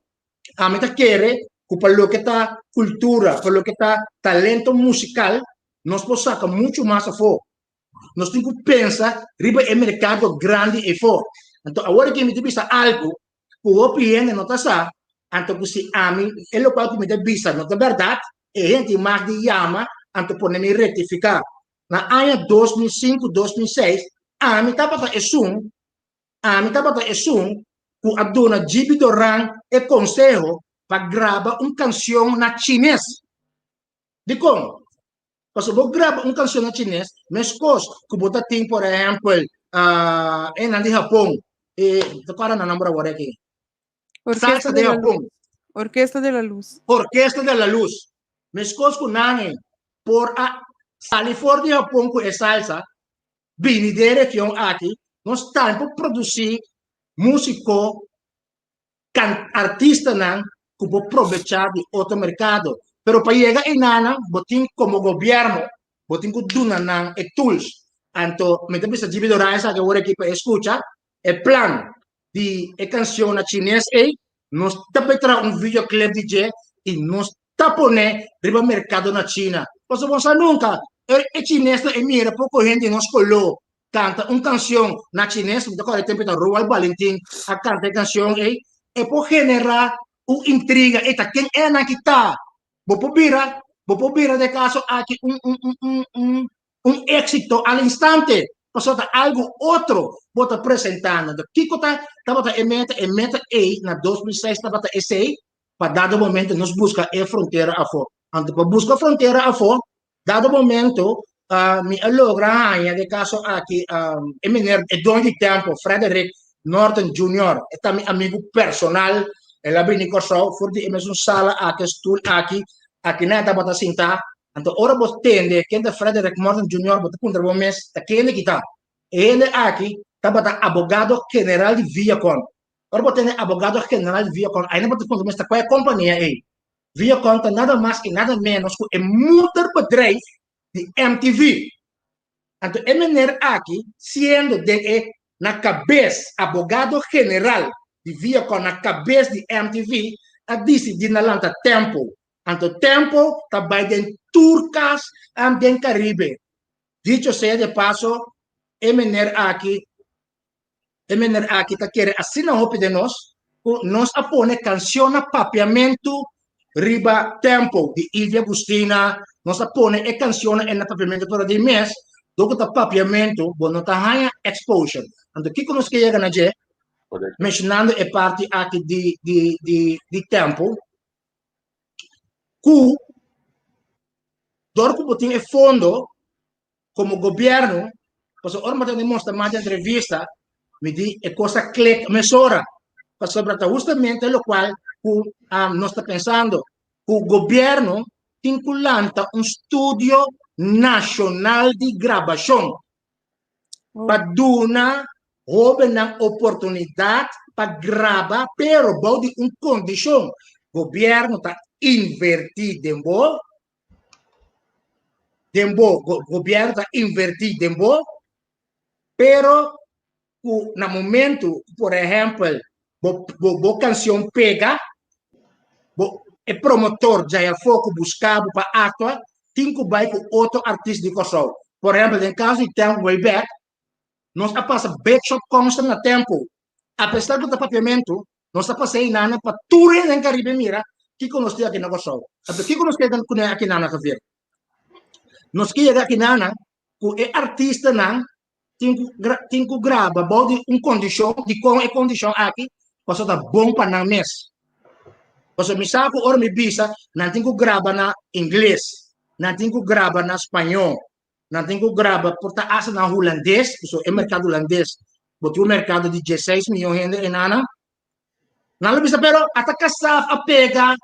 A mim tá querer que pelo que tá cultura, pelo que tá talento musical, nós podemos sacar muito mais a fora. nós temos que pensar riba é mercado grande e forte. Então, agora que me visa algo, o opinião não está sa, então se a mim, é o qual que me visa, não é verdade, e a gente mais de chama, então por me retificar. Na ano 2005, 2006, a mim estava a esum, que a dona Gibi Doran e conselho para gravar uma canção na chinês. De como? Porque se você grava uma canção na chinês, mas coisa que você tem, por exemplo, em Japão, e agora não lembro agora aqui. Orquesta Salsa de de la Japão, Luz. Orquesta de la Luz. Orquesta de la Luz. Mas coisa que não por a salir fora de Japão com a salsa, vim de região aqui, nós estamos para produzir músico, artista não, que pode aproveitar de outro mercado. Pero para chegar em nana, botin como governo, botin que duna nan e tools. Anto, me também se divido raisa que agora aqui para escutar, é plan de canção na chinês e nós também tra videoclip DJ e nós tapone riba mercado na China. Você você nunca é chinês e mira pouco gente nos colou canta uma canção na chinês, me toca tempo da Royal Valentim a cantar canção e por generar uma intriga eta quem é na que tá vou pobira de caso aqui éxito al instante passou algo outro vou estar apresentando do Kiko estava emeta na 2006 estava esse para dado momento nos busca a fronteira a fora antes para buscar a fronteira a fora dado momento mi logra de caso aqui é dono de tempo Frederick Norton Jr. é meu amigo personal ele vem com o for de uma sala aqui aqui nada bota sinta então ora você tende que é Frederick Norton Jr. bota contra o mês aquele que tá ele aqui tá bota abogado general de Viacom ora você tem abogado general de Viacom aí não bota contra o mês qual é a companhia aí Viacom tá nada mais e nada menos que é motorbedrijf de MTV. Então, MNR aqui, sendo de na cabeça, abogado general de Viacom na cabeça de MTV, a decidir na lanta tempo. Então, tempo também tem turcas e Caribe. Dicho seja de passo, MNR aqui tá querendo assinar o de nós apone canção papiamento riba tempo de Ilha Agustina, nós apone e canção na papiamento para de mês, do que papiamento, bom, não tá exposure. Então, o que nós queremos na G, mencionando a parte aqui de tempo, que dorco botin e fundo como governo, porque ora mas demonstra mais entrevista, me di é coisa click mesura, sobre justamente o qual nós está pensando, o governo vinculanta um estúdio nacional de gravação para dar uma oportunidade para gravar, pero de uma condição. O governo está invertido o governo está invertido pero no momento, por exemplo, a canção pega, o promotor já é foco buscado para atuar, tem que vai com outro artista de corso. Por exemplo, no caso de Tempo Way Back, nós passamos backshot constant no tempo. Apesar do papiamento, nós passamos nada para tudo em Caribe mira, que nós temos aqui na corso. O que nós temos aqui na Caribe? Nós temos aqui na que o artista não tem que gravar uma condição de como é condição aqui, para estar bom para não mês. Porque me sabe que me bisa, não tem que gravar na inglês, não tem que gravar na espanhol, não tem que gravar por estar na holandês, porque é mercado holandês, porque o mercado de 16 milhões de gente em Ana. Não bisa, pero até casar a pegar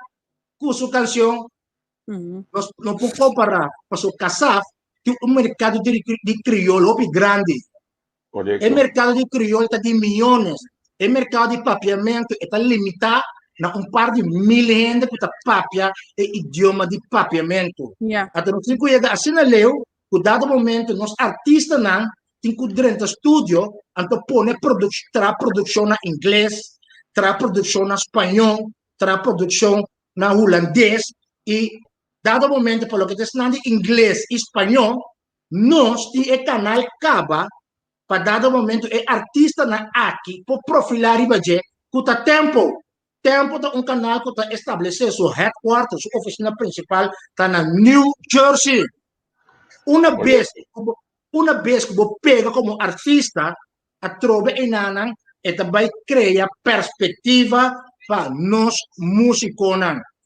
com sua canção, não podemos comparar, porque o casar tem um mercado de crioulo grande. Correcto. O mercado de crioulo está de milhões. O mercado de papiamento está limitado a par de mil gente que está papia e idioma de papiamento. Então, nós temos que chegar assim na lei, que dado momento, nós artistas não temos que durante o estúdio, então, pôr produção na inglês, produção na espanhol, produção na holandês, e dado momento, pelo que está ensinando inglês e espanhol, nós tem o canal Caba, para dado momento, é artista na aqui, por profilar ibaje, que tempo. Tempo é um canal que está estabelecido seu headquarters, sua oficina principal, está na New Jersey. Uma vez que você pega como artista, a trova em Nanang, e também cria perspectiva para nós músicos.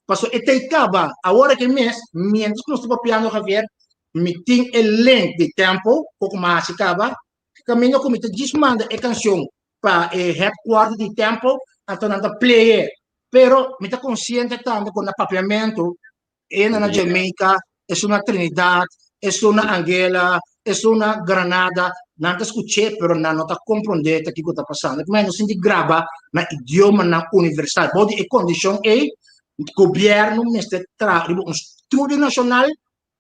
Porque e acaba, agora que mês, menos que nós estamos piano Javier, me tem o link de tempo, pouco mais acaba, caminho como te desmanda a canção para o headquarter de tempo, então não player. Pero me está consciente também com o papiamento, na Jamaica, é uma Trinidad, é uma Anguila, é uma Granada, não te escutei, pero não está compreendendo o que está passando. Mas não se grava na idioma na universal. Pode a condição é o governo neste um estúdio nacional,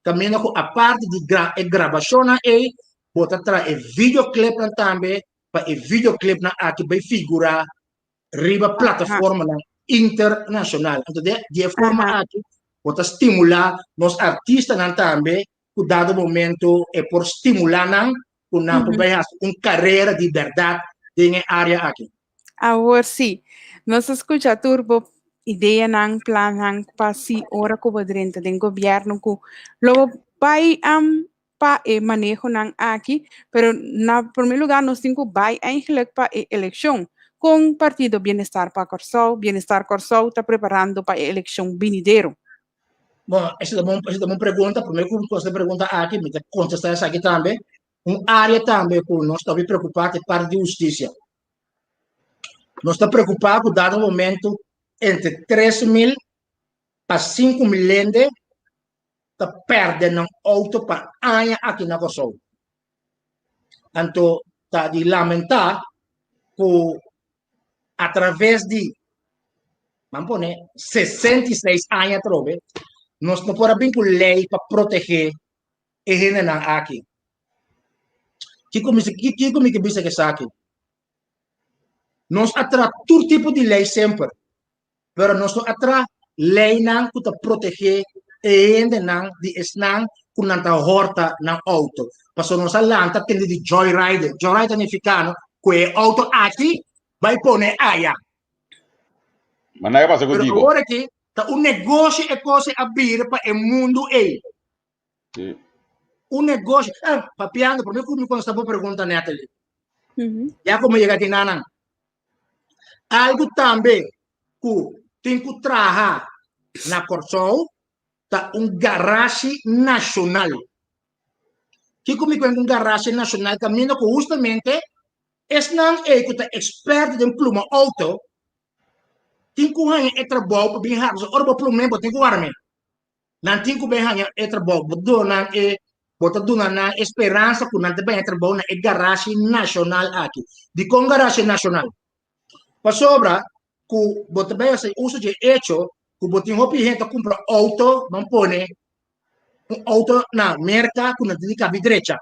também a parte de gravação é bota trazer videoclip também, para o videoclip na aqui vai figurar riba plataforma internacional. Então, de forma aqui, bota estimular nos artistas também, que dado momento é por estimular que não vai uma carreira de verdade na área aqui. Agora sim, nós escuta turbo ideia nang plan nang pasi ora ko badrenta den governo ko logo vai pa e manejo nang aqui, pero na primeiro lugar nós temos que vai eigenlijk pa e eleição com Partido Bienestar Corsol está preparando para a eleição venideiro. Bom, essa é uma pergunta, primeiro que você pergunta aqui, me contestar essa aqui também, uma área também que nós estamos preocupados é a parte de justiça. Nós estamos preocupados, dado momento, entre 3.000 para 5 milhões de perdendo auto para anos aqui na Kosovo. Então, está de lamentar que através de, vamos poner, 66 anos atrás, nós não podemos vir com lei para proteger a gente aqui. Como que bisa que aqui? Nós atrás todo tipo de lei sempre, mas nós atrás lei não que proteger a gente de esnan com nanta horta na auto. Porque nós alanta tem de joyride significa que o auto aqui vai pôr aia. Mas não é para Pero agora aqui tá negócio é coisa a vir para o mundo aí. Sim. Negócio, papiando, por mim como quando estava perguntando Natalie. Já como chega aqui Nanang. Algo também que tem que trabalhar na Corsol, tá garagem nacional. Que comigo um garagem nacional caminho que justamente não é que tá experto em pluma auto, tem que ganhar trabalho para bem rápido, ora para pluma tem que arme. Não tem que ganhar trabalho, dona bota na esperança que não tem trabalho na garagem nacional aqui. De com garagem nacional. Para sobra, que bota bem esse uso de hecho, que bota em roupa gente compra auto, não põe auto na merca que não tem que direita.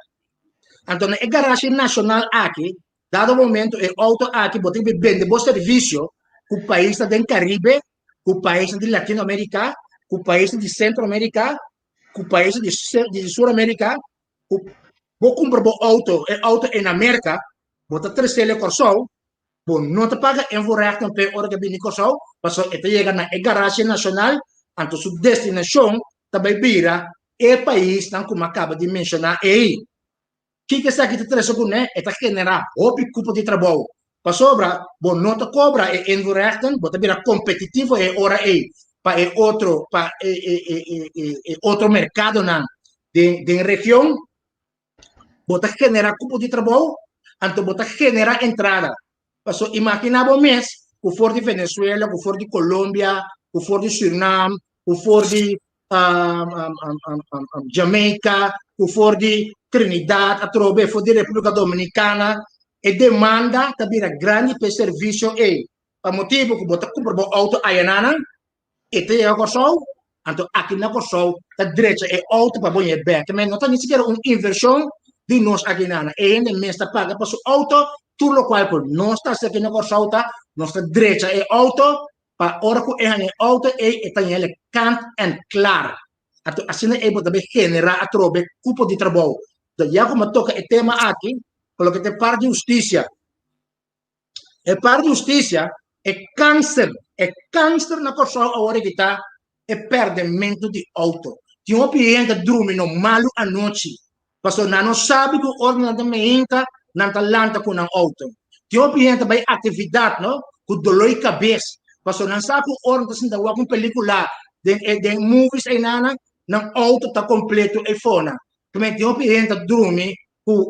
Então, a garagem nacional aqui, dado momento, o auto aqui bota em vende bom serviço, que o país do Caribe, que o país de Latinoamérica, que o país de Centro-América, que o país de Sul-América, vou comprar bom auto na América, bota terceiro Corsol, bom, não te paga em voorrecht een per orga bini Kosovo, paso ete llega na garagem nacional, anto su destinação também vira o país não como acaba de mencionar aí. Que está aqui te traz com né? Eta genera hopi cupo de trabalho. Pasobra, bom, não te cobra e em voorrecht, bota vira competitivo e ora aí para outro mercado na de região, bota genera cupo de trabalho, anto bota genera entrada. So, imaginava mês, que for de Venezuela, que for de Colômbia, que for de Suriname, que for de Jamaica, que for de Trinidad, atrobe, for de República Dominicana, e demanda também grande para serviço e para motivo que bota comprar um auto aianana, e tem a Kosovo, então aqui na Kosovo, a direita é auto para banhar back, mas não tem nem sequer uma inversão de nós aqui na e ainda mês está paga para o auto. Tudo lo qual por não está aqui na Corsauta, nossa direita é auto, para hora que é auto e tem ele cant and clar. Então assim é para também generar a trobe cupo de trabalho. já como toca o tema aqui, pelo que te parte de justiça. E parte de justiça é câncer na pessoa agora que está, é perdimento de auto. Tem uma cliente dormindo malo à noite, porque não sabe que o ordenamento não está lanta com um auto. Tem uma cliente vai atividade, não? Com dolor de cabeça, porque não sabe que o ordenamento está com película, de movies e nada, não auto está completo e fona. Também tem uma cliente dorme com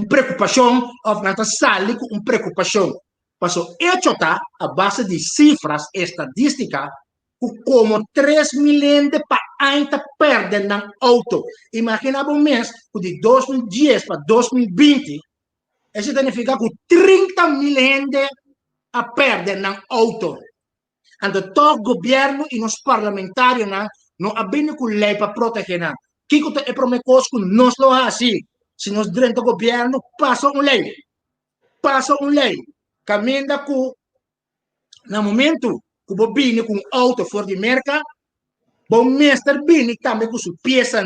preocupação, ou não sale com preocupação. Porque isso está a base de cifras estadísticas, como 3 milhões de países perdem no auto. Imagina um mês, de 2010 para 2020, isso significa que 30 milhões de perdem no auto. Então, todo governo e os parlamentares não abinem com lei para proteger. O que é para mim que nós não assim? Se nós dentro do governo passa uma lei, caminha com, no momento que o bine com auto fora de mercado, bom mestre bine também com sua peça,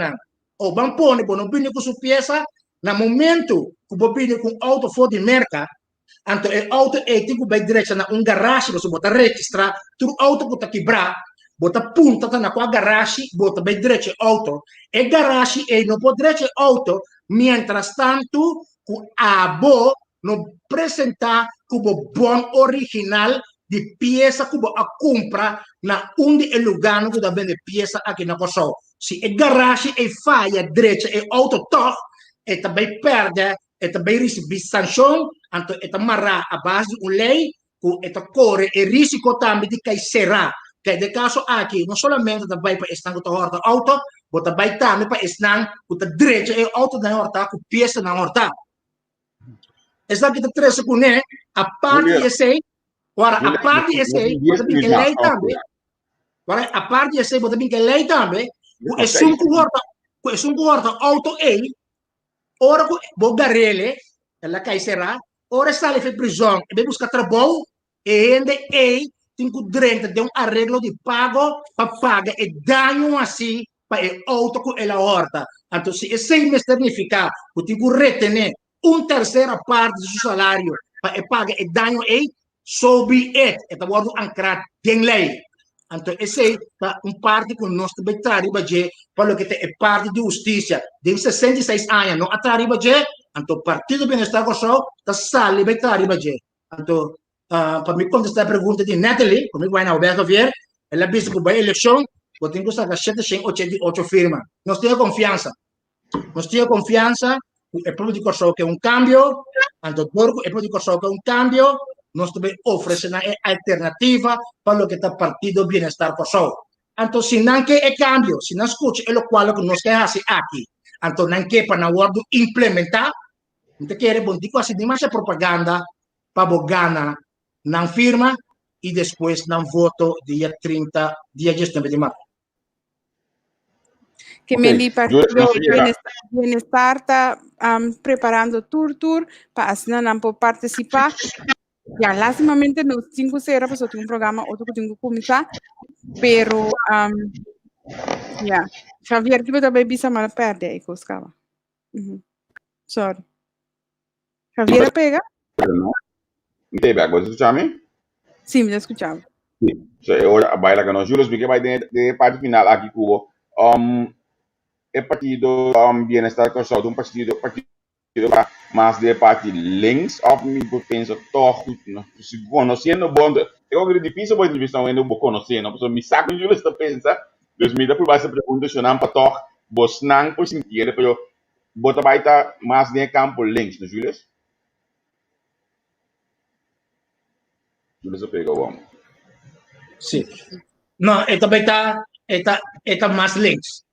ou bom pone, bom bine com sua peça, no momento que o bine com auto fora de mercado, então o auto ético vai direto na garagem, você bota registrar, tu auto que está quebrar, bota punta na qual garagem, bota vai direto auto, e garagem e não pode direto auto, mientras tanto, a bo não apresentar como bom original de peça que a compra na onde é lugar que da vende peça aqui na Kosovo. Se a garagem é falha direita e auto toque, e também perde, e também recebe sanção, então é marrar a base de uma lei que é corre e risco também de que será. Que de caso aqui, não somente vai para estar com a auto, mas também para estar com a direita e auto na horta, com peça na horta. Essa que três com a parte esse, agora a parte esse, você tem que lei também. Agora a parte esse, você tem que lei também. O assunto horta auto e ora que bogarele, ela cai será, ora sale de prisão, e busca trabalho e ainda tem que direito de um arreglo de pago para pagar e ganho assim para o auto que ela horta. Então se esse me significa que tem que retener terceira parte do seu salário para pagar e ganho so be it. Esta word ancrado em lei. Então, esse é parte que nós também trazemos para o que é parte de justiça. De 66 anos, não atrariba então, o Partido Bem-Estar Social está sali bem tariba então, para me contestar a pergunta de Natalie, comigo vai na Alberto Vier, ela disse que vai eleição, eu tenho que sacar 788 firmas. Nós temos confiança. O Partido de Kosovo que é um cambio, então, o Partido de Kosovo que é um cambio, nós também oferecemos uma alternativa para o que está o Partido Bem-Estar Kosovo. Então, se não quer cambio, se não escuta o qual que nós queremos aqui, então não quer para o implementar, não quer bom digo assim demais propaganda para ganhar não firma e depois não voto dia 30 dia de setembro de março. Que me di Partido Bem-Estar está preparando tour para assim não pode participar. Ya, lástimamente no 5-0 pues otro un programa, otro que tengo que começar, pero ya, Javier que também bisa mal perde aí coscava. Sorry. Javier pega? No. Me pega, você escuta me? Sim, me escuchava. Sim. So, agora vai lá que nós juros porque vai de parte final aqui com é partido Bem-Estar Kosovo, um partido mas de parte links of me penso toch se conhecendo bom eu acredito difícil boa entrevista ainda vou conhecer não me saco de esta pensa dos me dá por base pergunta se não para toch vos não por sentir pero bota baita mais de campo links no Julius pega bom sim não é também tá mais links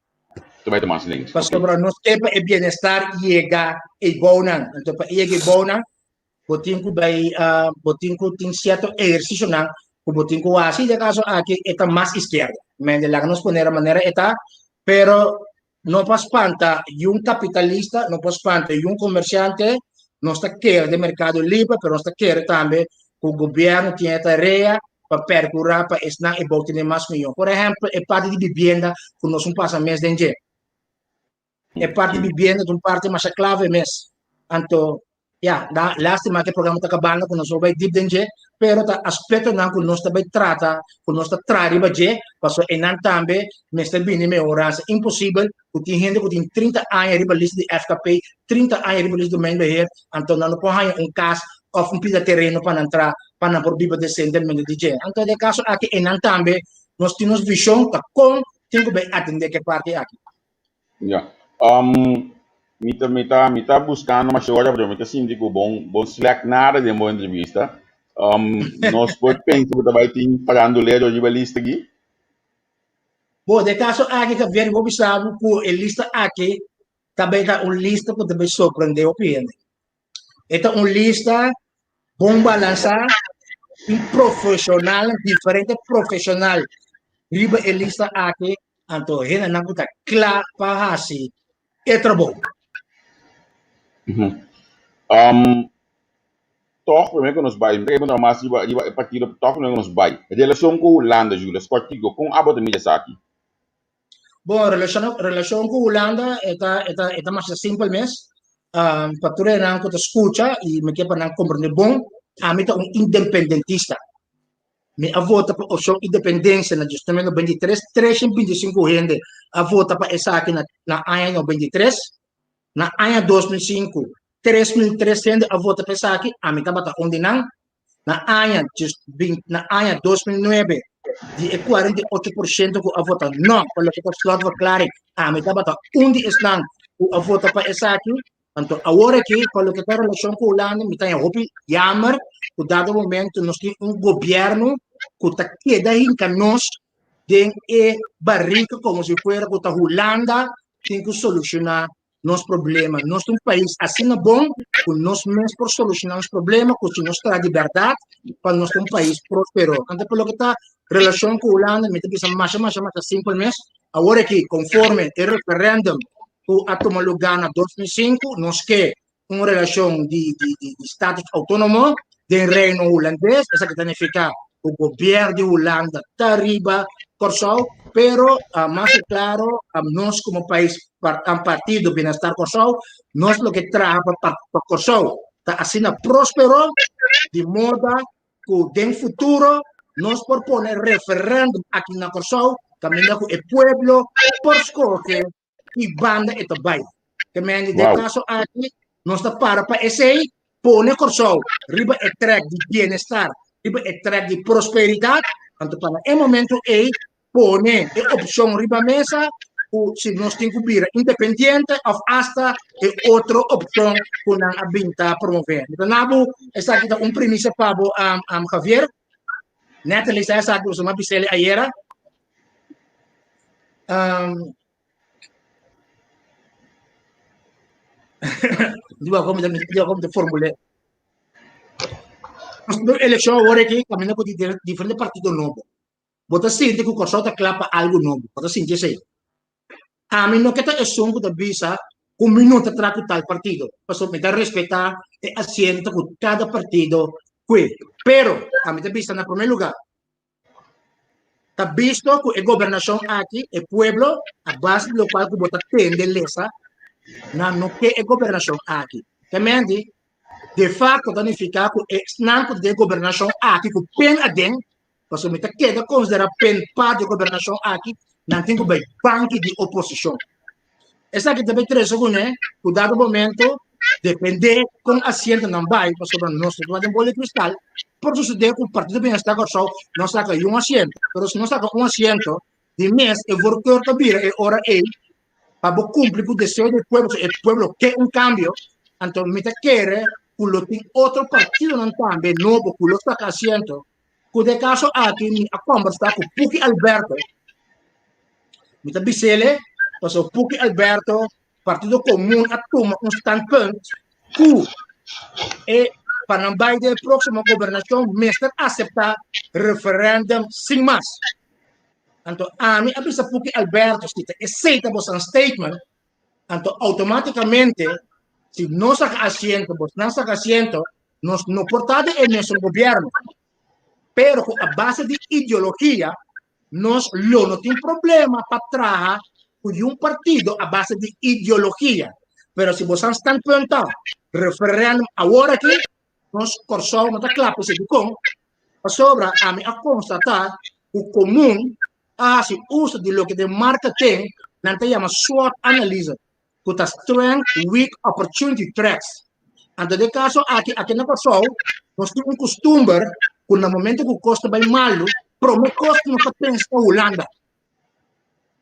também tem mais links porque para nós é bem-estar chega e bona então para chega e bona botinho tem certo exercício não o botinho assim de caso aqui está mais esquerda mas de lá nos poner a maneira está pero não faz espanta um capitalista não faz espanta um comerciante não está querendo de mercado livre pero não está querendo também que o governo tenha tarefa para percurar para estar e botar mais milhão por exemplo é parte de vivenda que nós não passa mês de dinheiro é parte vivienda de parte mais clave mesmo. Então, lástima que o programa está acabando, que nós vamos dividir, pero tá aspecto não que nós também trata, que nós está tratando de, porque é não também, mas também é orança impossível, que tem gente que tem 30 anos riba lista de FKP, 30 anos riba lista do meio beher, então não pode ter caso ou um pisa terreno para entrar, para não poder descender de DJ. Então, de caso aqui é não também, nós temos visão que como tem que atender que parte aqui. Yeah. Mita buscando uma história para mim, assim, digo, bom select nada de uma entrevista. Nós podemos pensar que vai ter pagando ler a lista aqui. Bom, de caso aqui que vem o sabe que a lista aqui também é uma lista que também surpreende o cliente. É uma lista bom balançar e profissional, diferente profissional. Riba a lista aqui, então ele não está claro para assim. É trabalho. Toch, primeiro que nos vai, porque nós mais de partido, toch não nos vai. A relação com a Holanda, Júlia, contigo, com a bota mídia aqui. Bom, relação com a Holanda é mais simples mesmo. Para tu não que escuta e me quer para não compreender bom, a mim é um independentista. Me a vota para a sua independência na justamente no 23, 325 gente a vota para essa aqui na ano 23, na ano 2005, 3.300 a vota para essa aqui, a mim estava onde não, na ano 2009, de 48% que a vota não, pelo que o slot foi claro, a mim estava onde estão a vota para essa aqui. Então, agora aqui, pelo que tem relação com a Holanda, me tem a roupa jammer, que dado momento nós temos governo que está quedando em nós, tem barriga como se fosse que a Holanda tem que solucionar nossos problemas. Nós temos um país assim bom, que nós mesmos por solucionar os problemas, que nós temos liberdade, para nós ter um país próspero. Então, pelo que está relação com a Holanda, me tem que ser mais simples mesmo. Agora aqui, conforme o referendo a tomar lugar na 2005, nós que uma relação de status autônomo do reino holandês, essa que significa o governo de Holanda está arriba, Corsol, pero mais claro, nós como país, partido bem-estar Corsol, nós o que traga para Corsol, está assim próspero, de modo que no futuro, nós proponer referendo aqui na Corsol, caminhando com o povo, por escolher e banda e trabalho. Que me de caso aqui, nós está para esse pone Corsol, riba é track de bem-estar, riba é track de prosperidade, então para o momento aí, pone a opção riba mesa, se nós temos que vir independente ou hasta outra opção que não habita promover. Então, Nabu, essa aqui é uma premissa para Javier, Natalie, essa aqui é uma bisele ayer, diba como te formulé. Nós eleição agora aqui, caminhando com diferentes partidos novos. Você sente que o Corsol está claro para algo novo. Você sente isso. A mim não quer assunto da visa com minuto atrás com tal partido. Para me dar respeitar e assento com cada partido. Pero, a mim está na primeiro lugar. Está visto que a governação aqui, o pueblo, a base do qual você tem de lesa, não que a governação aqui. Também, de fato, significa que não de governação aqui, que pen adem, porque me queda considerar pen parte da governação aqui, não tem que ver banco de oposição. Essa aqui também três segundos, que dado momento, depende com assento não vai, porque nós temos uma bola de cristal, por suceder que o partido bem-estar só não saca um assento, mas se não saca um assento, de mês, eu vou ter que vir, é hora aí, para cumprir com o desejo do povo quer um cambio, então me quer que outro partido não também novo que está fazendo, que de caso aqui a conversa com Puki Alberto, me está dizendo, porque o Puki Alberto, Partido Comum, a tomar um standpoint que para não vai da próxima governação, mestre aceitar referendum sem mais. Então, a mim, a pessoa Puki Alberto, se aceita um statement, então, automaticamente, se não saca assento, não saca assento, nós não portamos em nosso governo. Pero, com a base de ideologia, nós não temos problema para trabalhar de partido a base de ideologia. Pero se você está perguntando, referendo agora aqui, nós corção não está claro se com a sobra a me constatar o comum se uso de lo que de marca tem, não te chama SWOT analysis, que está strength, weak, opportunity threats. Então, de caso aqui na corção, nós temos costume, que no momento que o custo vai malo, promete custo não está pensando Holanda.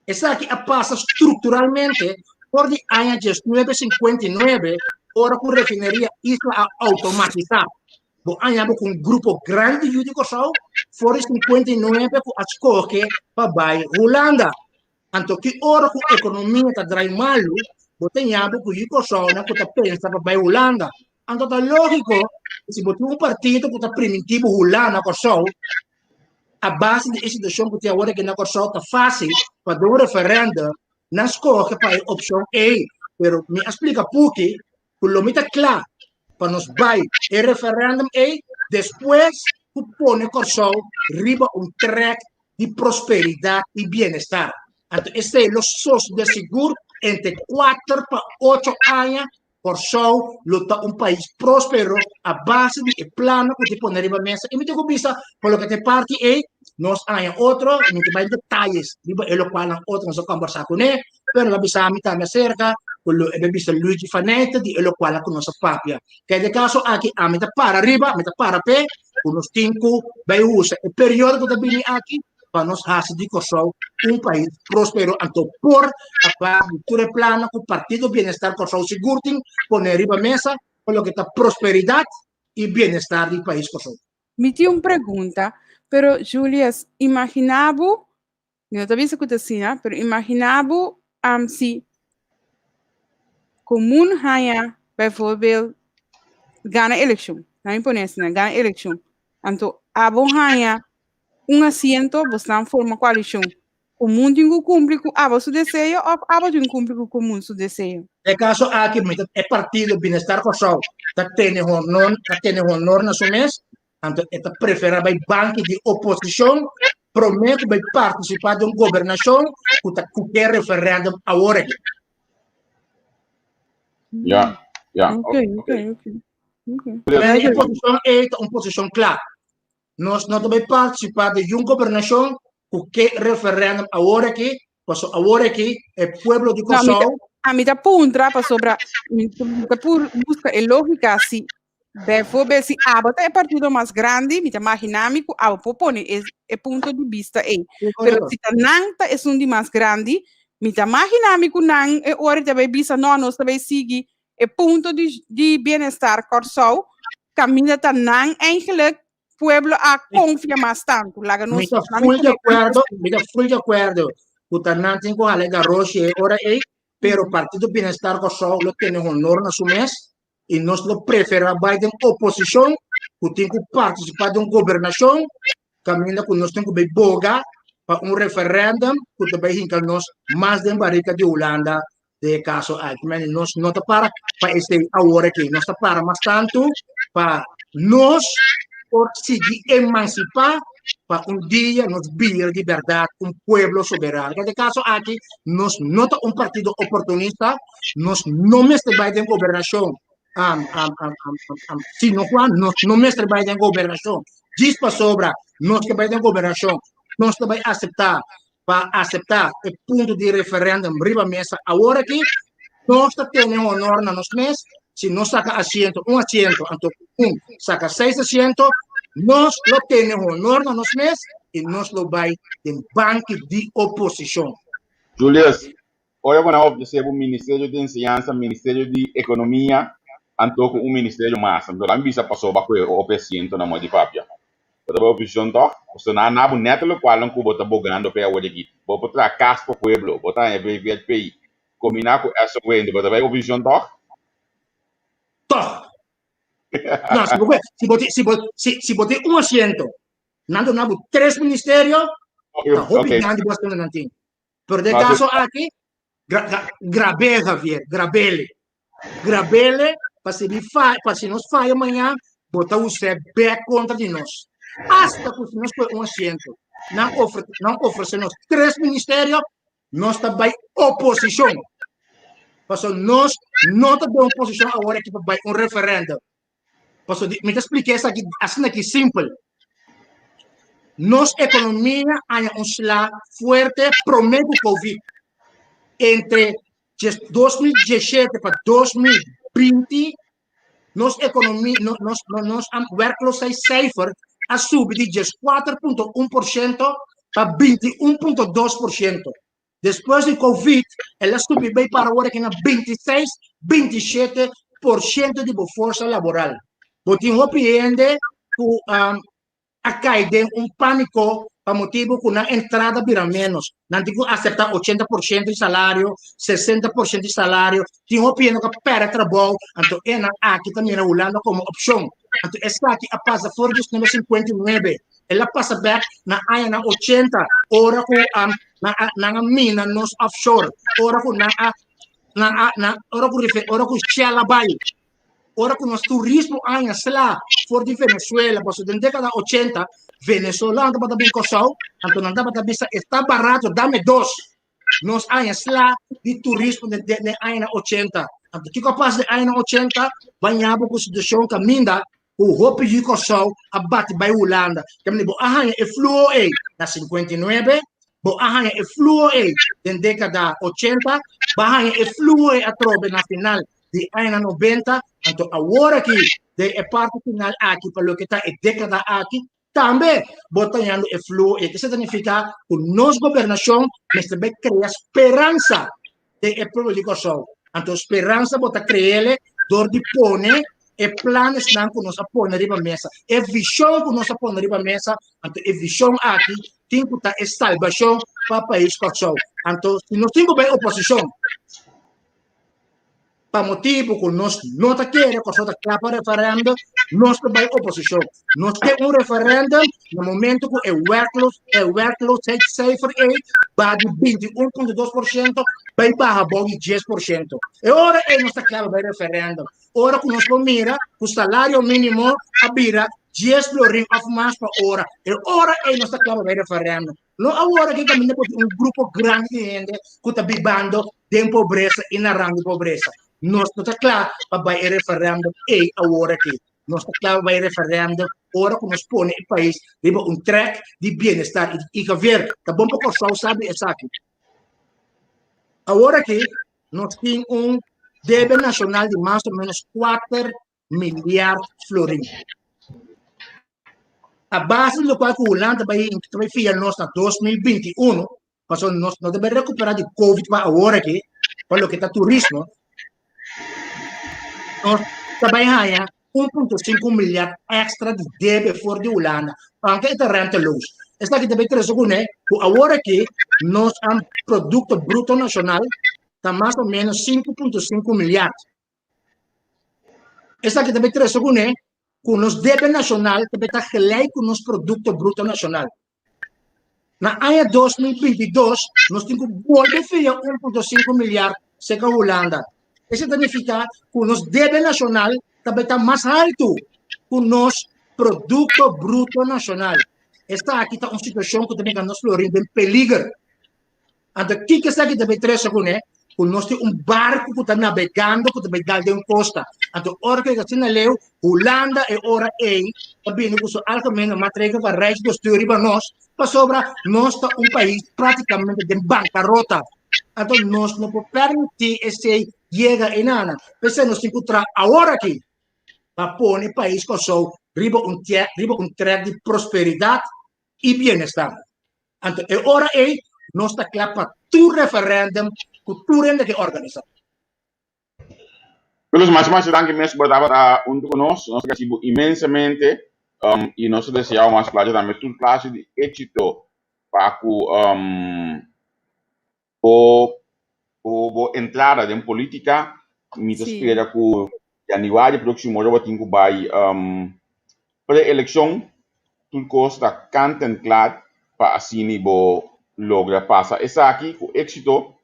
Essa aqui passa estruturalmente por de año 1959, hora com refineria isla automatizada. Bo año com um grupo grande de corção, fora 59 com a escolha para vai Holanda. Então, que hora com a economia está drai malo, bo tenhamos com o corção na que está pensa para vai Holanda. Então, é lógico, se você tem partido que está primitivo Holanda corção, a base de instituição que tem agora que na corção está fácil para dar um referendo, não escolhe para a opção A, mas me explica por quê, porque me está claro, para nós vai o referendo A, depois que põe a corção riba track de prosperidade e bem-estar. Então, este é o socio de seguro entre 4 para 8 anos, corção luta país próspero a base de plano que te põe riba mesa. E me digo, bisa, por lo que te parte é, nós há outro, me vai detalhes, é o qual outro nós conversar com ele, pero la bisa mi também cerca, quello è visto Luigi Fanetti, di lo quale conosce Papia. Che nel caso anche a metà para arriba, metà para pe, uno stinco, bei usa, e periodo che abbiamo aqui, para nós hasi di corso país próspero, anto por a cultura plana, com partido bienestar corso sigurting, poner riba mesa, quello che sta prosperidad e bienestar del país corso. Me tinha uma pergunta, pero Julius, imaginavo, não estou vendo que assim, pero imaginavo se comum haya, bijvoorbeeld, gana eleição, não imponência, né? Gana eleição. Então, abo haya assento, você não forma coalição. Comum tem que cumprir com abo seu desejo, ou abo tem que cumprir com o comum seu desejo. É caso aqui, é partido bienestar corso, tá tendo honor na sua mesa, então, é preferir vai banco de oposição, promete vai participar de uma governação, que qualquer referendo agora. Yeah. Okay. A posição é uma posição clara. Nós não vamos participar de uma governação que referendo agora aqui, porque agora aqui é povo de Kosovo. A mim tá puntra para sobra, por busca é lógica se bijvoorbeeld se abota é partido mais grande, me tá mais dinâmico, abo propone é ponto de vista aí. Pero se tá não tá é de mais grande, me tá mais dinâmico não é hora de vai visa nós também seguir é ponto de bem-estar corso, caminha tá não eigenlijk pueblo a confia mais tanto. Me está full de acordo. O Tanan tem que alegar Roche ora aí, pero o Partido Bienestar Corso lo tem honor na sua mesa e nós lo preferimos Biden oposição, que tem que participar de uma governação, caminha que nós temos que boga para um referendum, que também hinca nós mais de barrica de Holanda, de caso aqui, mas nós não está para este agora aqui, nós está para mais tanto para nós por seguir emancipar para dia nos vir de verdade pueblo soberano. En este caso aquí, nos nota partido oportunista, nos no me Biden gobernación, sino Juan, no me Biden gobernación. Dispa sobra, nos que Biden gobernación, nos vai aceptar, para aceptar el punto de referéndum riba mesa. Ahora aquí, nós temos honor na nos mes, se não saca assento, um assento, então saca 6 assentos, nós não temos honor na nos mes e nós não vai em banco de oposição. Julius, hoje vamos oferecer o Ministério de Enseñanza, Ministério de Economia, então com ministério mais. Então, a missa passou para o assento na mão de Fábio. Pero a oposição tá, você não há neto lo qual não cubo tá bogando para o aqui. Vou botar casco para o pueblo, botar em VVPI. Combinar com essa coisa, você vai oposição tá? Tá. Não, se botar um assento, nada não 3 ministérios, tá opinando você não tem. Pero de caso aqui, Grabele, Javier, Grabele, para se nós falha amanhã, botar você back contra de nós. Hasta que nós põe um assento, não oferecemos 3 ministérios, nós também oposição. Porque nós não estamos oposição agora que vai um referendo. Porque me expliquei isso aqui, assim aqui simples. Nossa economia tem um slag forte prometo Covid. Entre 2017 para 2020, nossa economia, nossa werkloosheidcijfer a subido de 4,1% para 21,2%. Depois do Covid, ela subiu bem para agora que na 26, 27% de força laboral. Porque compreende que acá um pânico para motivo que na entrada vira menos. Não tem que aceitar 80% de salário, 60% de salário. Tem uma opinião que para trabalho, então é na aqui também na Holanda como opção. Então essa aqui a passa fora dos 59. Ela passa back na área na 80, ora com na mina nos offshore, ora com ora com Shell Bay. Ora con il turismo anche là fuori di Venezuela, posso nella década 80, Venezuela andava da ben cosau, anto andava da bisa está barato, dame dos. Nos anni là di turismo nel anni 80. Anto che capaz de anni 80, banhava com situação caminda, o hopi di cosau abate by Holanda. Kami bo ahanya e fluo e na 59, bo ahanya e fluo e nella década 80, bahanya e fluo e a trobe na final di anni 90. Então, agora que é parte final aqui, para o que está é década aqui, também botando o fluo, e que significa que nossa governação também cria esperança de produção. Então, esperança bota criar dor de pone e planos não que nós põe riba mesa, e visão que nós põe riba mesa, então, e visão aqui tem que estar salvação para o país coção. Então, se nós temos bem oposição, para motivo que nós não queremos que nós para referendo, nós também oposição. Nós temos referendo no momento que o workload safer vai de 21,2%, vai para 10%. E ora é nossa clave para referendo. Ora que nós mira o salário mínimo a vira 10 florin of mais por hora. E ora é nossa clave para referendo. Não agora que também um grupo grande de gente que está vivendo de pobreza e na rang de pobreza. Nós não está claro para vai referendo e agora aqui. Nós está claro vai referendo ora que nós põe o país riba um track de bem-estar e que ver tá bom para o sabe essa aqui. Agora aqui nós temos débito nacional de mais ou menos 4 milhares de florins. A base do qual o Holanda vai ficar nós na 2021, mas nós não devemos recuperar de Covid para agora aqui, para o que está turismo. Nós também 1,5 milhar extra de débito fora de Holanda, para que renta luz. Esta aqui também traz o que agora aqui nós temos produto bruto nacional está mais ou menos 5,5 milhares. Esta aqui também traz o que o nosso débito nacional também está gelijk com o nosso produto bruto nacional. Na ano 2022, nós temos que voltar a 1,5 milhar seca Holanda. Isso significa que o nosso débito nacional também está mais alto que o nosso produto bruto nacional. Esta aqui está uma situação que também nós falamos de peligro. Então, o que está aqui também traz o que nós temos barco que está navegando, que também dá de costa. Então, hora que está na lei, Holanda e hora também não usa altamente matéria para reis dos teorias para nós sobra, nós está país praticamente de bancarrota. Então, nós não podemos permitir esse chega em nada. Porque nós temos que agora aqui, para pôr o país com o riba um track de prosperidade e bem-estar. Então, é hora nós está claro para tu referendum que tu rende que organiza. Pelos mais danke mesmo por estar junto conosco. Nós agradecemos imensamente e nós desejamos mais claro também tudo classe de êxito para a entrada em política. Me espera que januário próximo ano tenho vai pré-eleição tudo custa canta claro para assim logra passar essa aqui com êxito.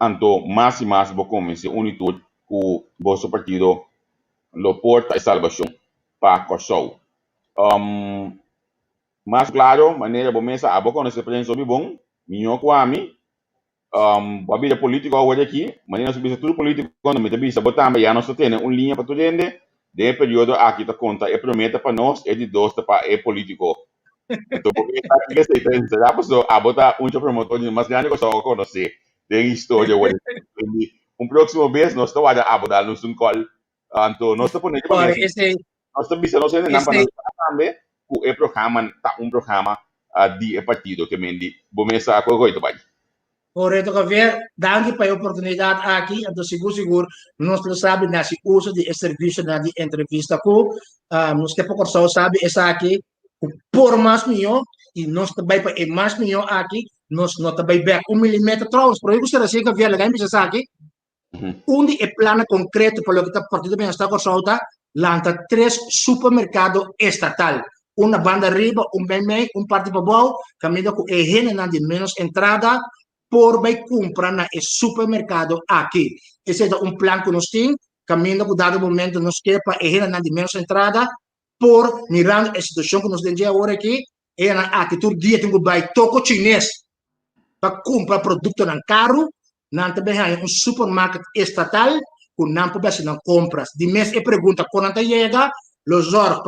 Anto mais e mais vou começar unitude que o vosso partido lo porta a salvação para Kosovo. Mais claro, maneira bom mesa a boca nesse preço sobre bom, minho com a mim, Wabi de político agora aqui, mas nós bisa tudo político quando me bisa botar, mas já nós temos uma linha para tudo gente, de período aqui tá conta e prometa para nós é de dois para é político. Então, porque está aqui que se tem, será pessoa a botar um promotor de mais grande que só conhecer, tem história hoje. Próximo vez nós estamos a botar no sun call, então nós estamos por Ora, exemplo, nós estamos bisa nós ainda não para também, o programa tá programa de partido que me di, vou começar a coisa vai. Correto, Javier. Danke para a oportunidade aqui. Então, seguro, nós não sabemos nesse uso de serviço na entrevista com nós que pouco só sabe essa aqui por mais melhor e nós também para mais melhor aqui nós não também back 1 milímetro trouxe. Por isso será assim que Javier legal bisa aqui. Onde é plano concreto para o que está partido bem está consulta lança 3 supermercados estatal. Uma banda arriba, bem, parte para baixo, caminho com a gente de menos entrada por vai comprar na supermercado aqui. Esse é plano que nós temos, caminho com dado momento nós quer para a gente de menos entrada por mirando a situação que nós temos agora aqui, é aqui todo dia tem que vai toco chinês para comprar produto no carro, não também há supermercado estatal com não pode não compras. De mês é pergunta quando chega, los horas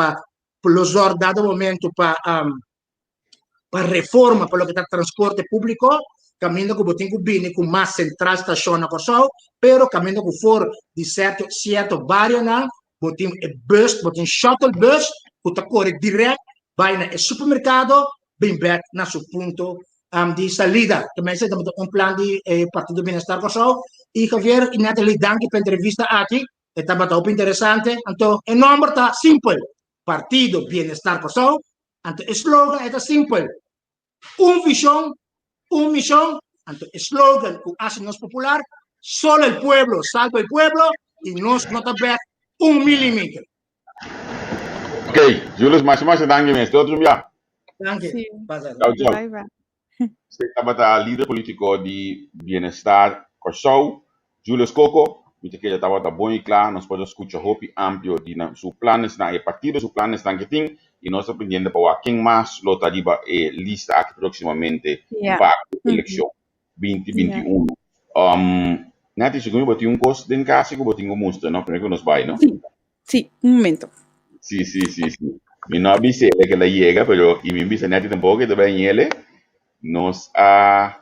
dado momento para reforma para o que está transporte público, caminho que botem com bine com mais central estação na Corsol, pero caminho que for de certo bairro não, botem bus, botem shuttle bus, que está corre direto, vai no supermercado, bem back na seu ponto de salida. Também se temos plano de Partido Bem-Estar Corsol, e Javier, e Nathalie, danke pela entrevista aqui, estava muito interessante, então, o nome está simples, Partido Bienestar Corsol, então, o slogan é simples, visión, misión, el slogan que hace nos popular, solo el pueblo salva el pueblo y nos nota back 1 milímetro. Ok, Julius, mais danke mesmo, outro dia. Danke. Sí. Tchau, tchau. Bye, bye. Você estava líder político de bem-estar Corsol, Julius Coco, que já estava bom e claro, nós podemos escutar hopi amplo de sus planos na partido, sus planos na que tem, e nós aprendendo para quem mais lota riba e lista aqui proximamente para a eleição 2021. Nati, se comigo botinho costo de casa, que botinho monstro, não? Primeiro que nos vai, não? Sí, un momento. Sí. Mi no avise que la llega, pero y mi avise Nati tampoco que también ele nos ha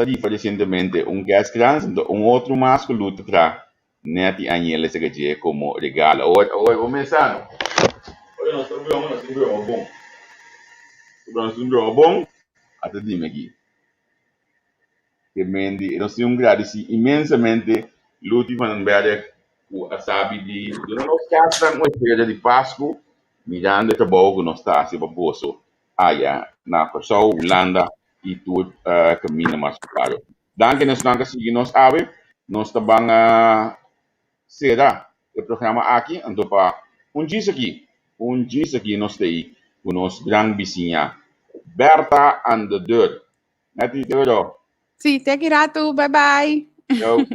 dicho recientemente gas grande, un otro más que luta tra Nati Agnele se que como regalo. Hoy comenzando. Hoy nós estamos bom. Nós estamos bom. Até dime aqui. Que mendi, nós temos agradecer imensamente luta para não ver o sabe de nós casa uma feira de Páscoa, mirando o trabalho que nós está se baboso. Na Corsol, Holanda e tudo caminho mais claro. Danke nós danke se nós sabe, nós também será o programa aqui, então para dia aqui nós tem com nossa grande vizinha Berta and the Dirt. Nati, te vedo. Sí, te quiero, bye bye. Ciao.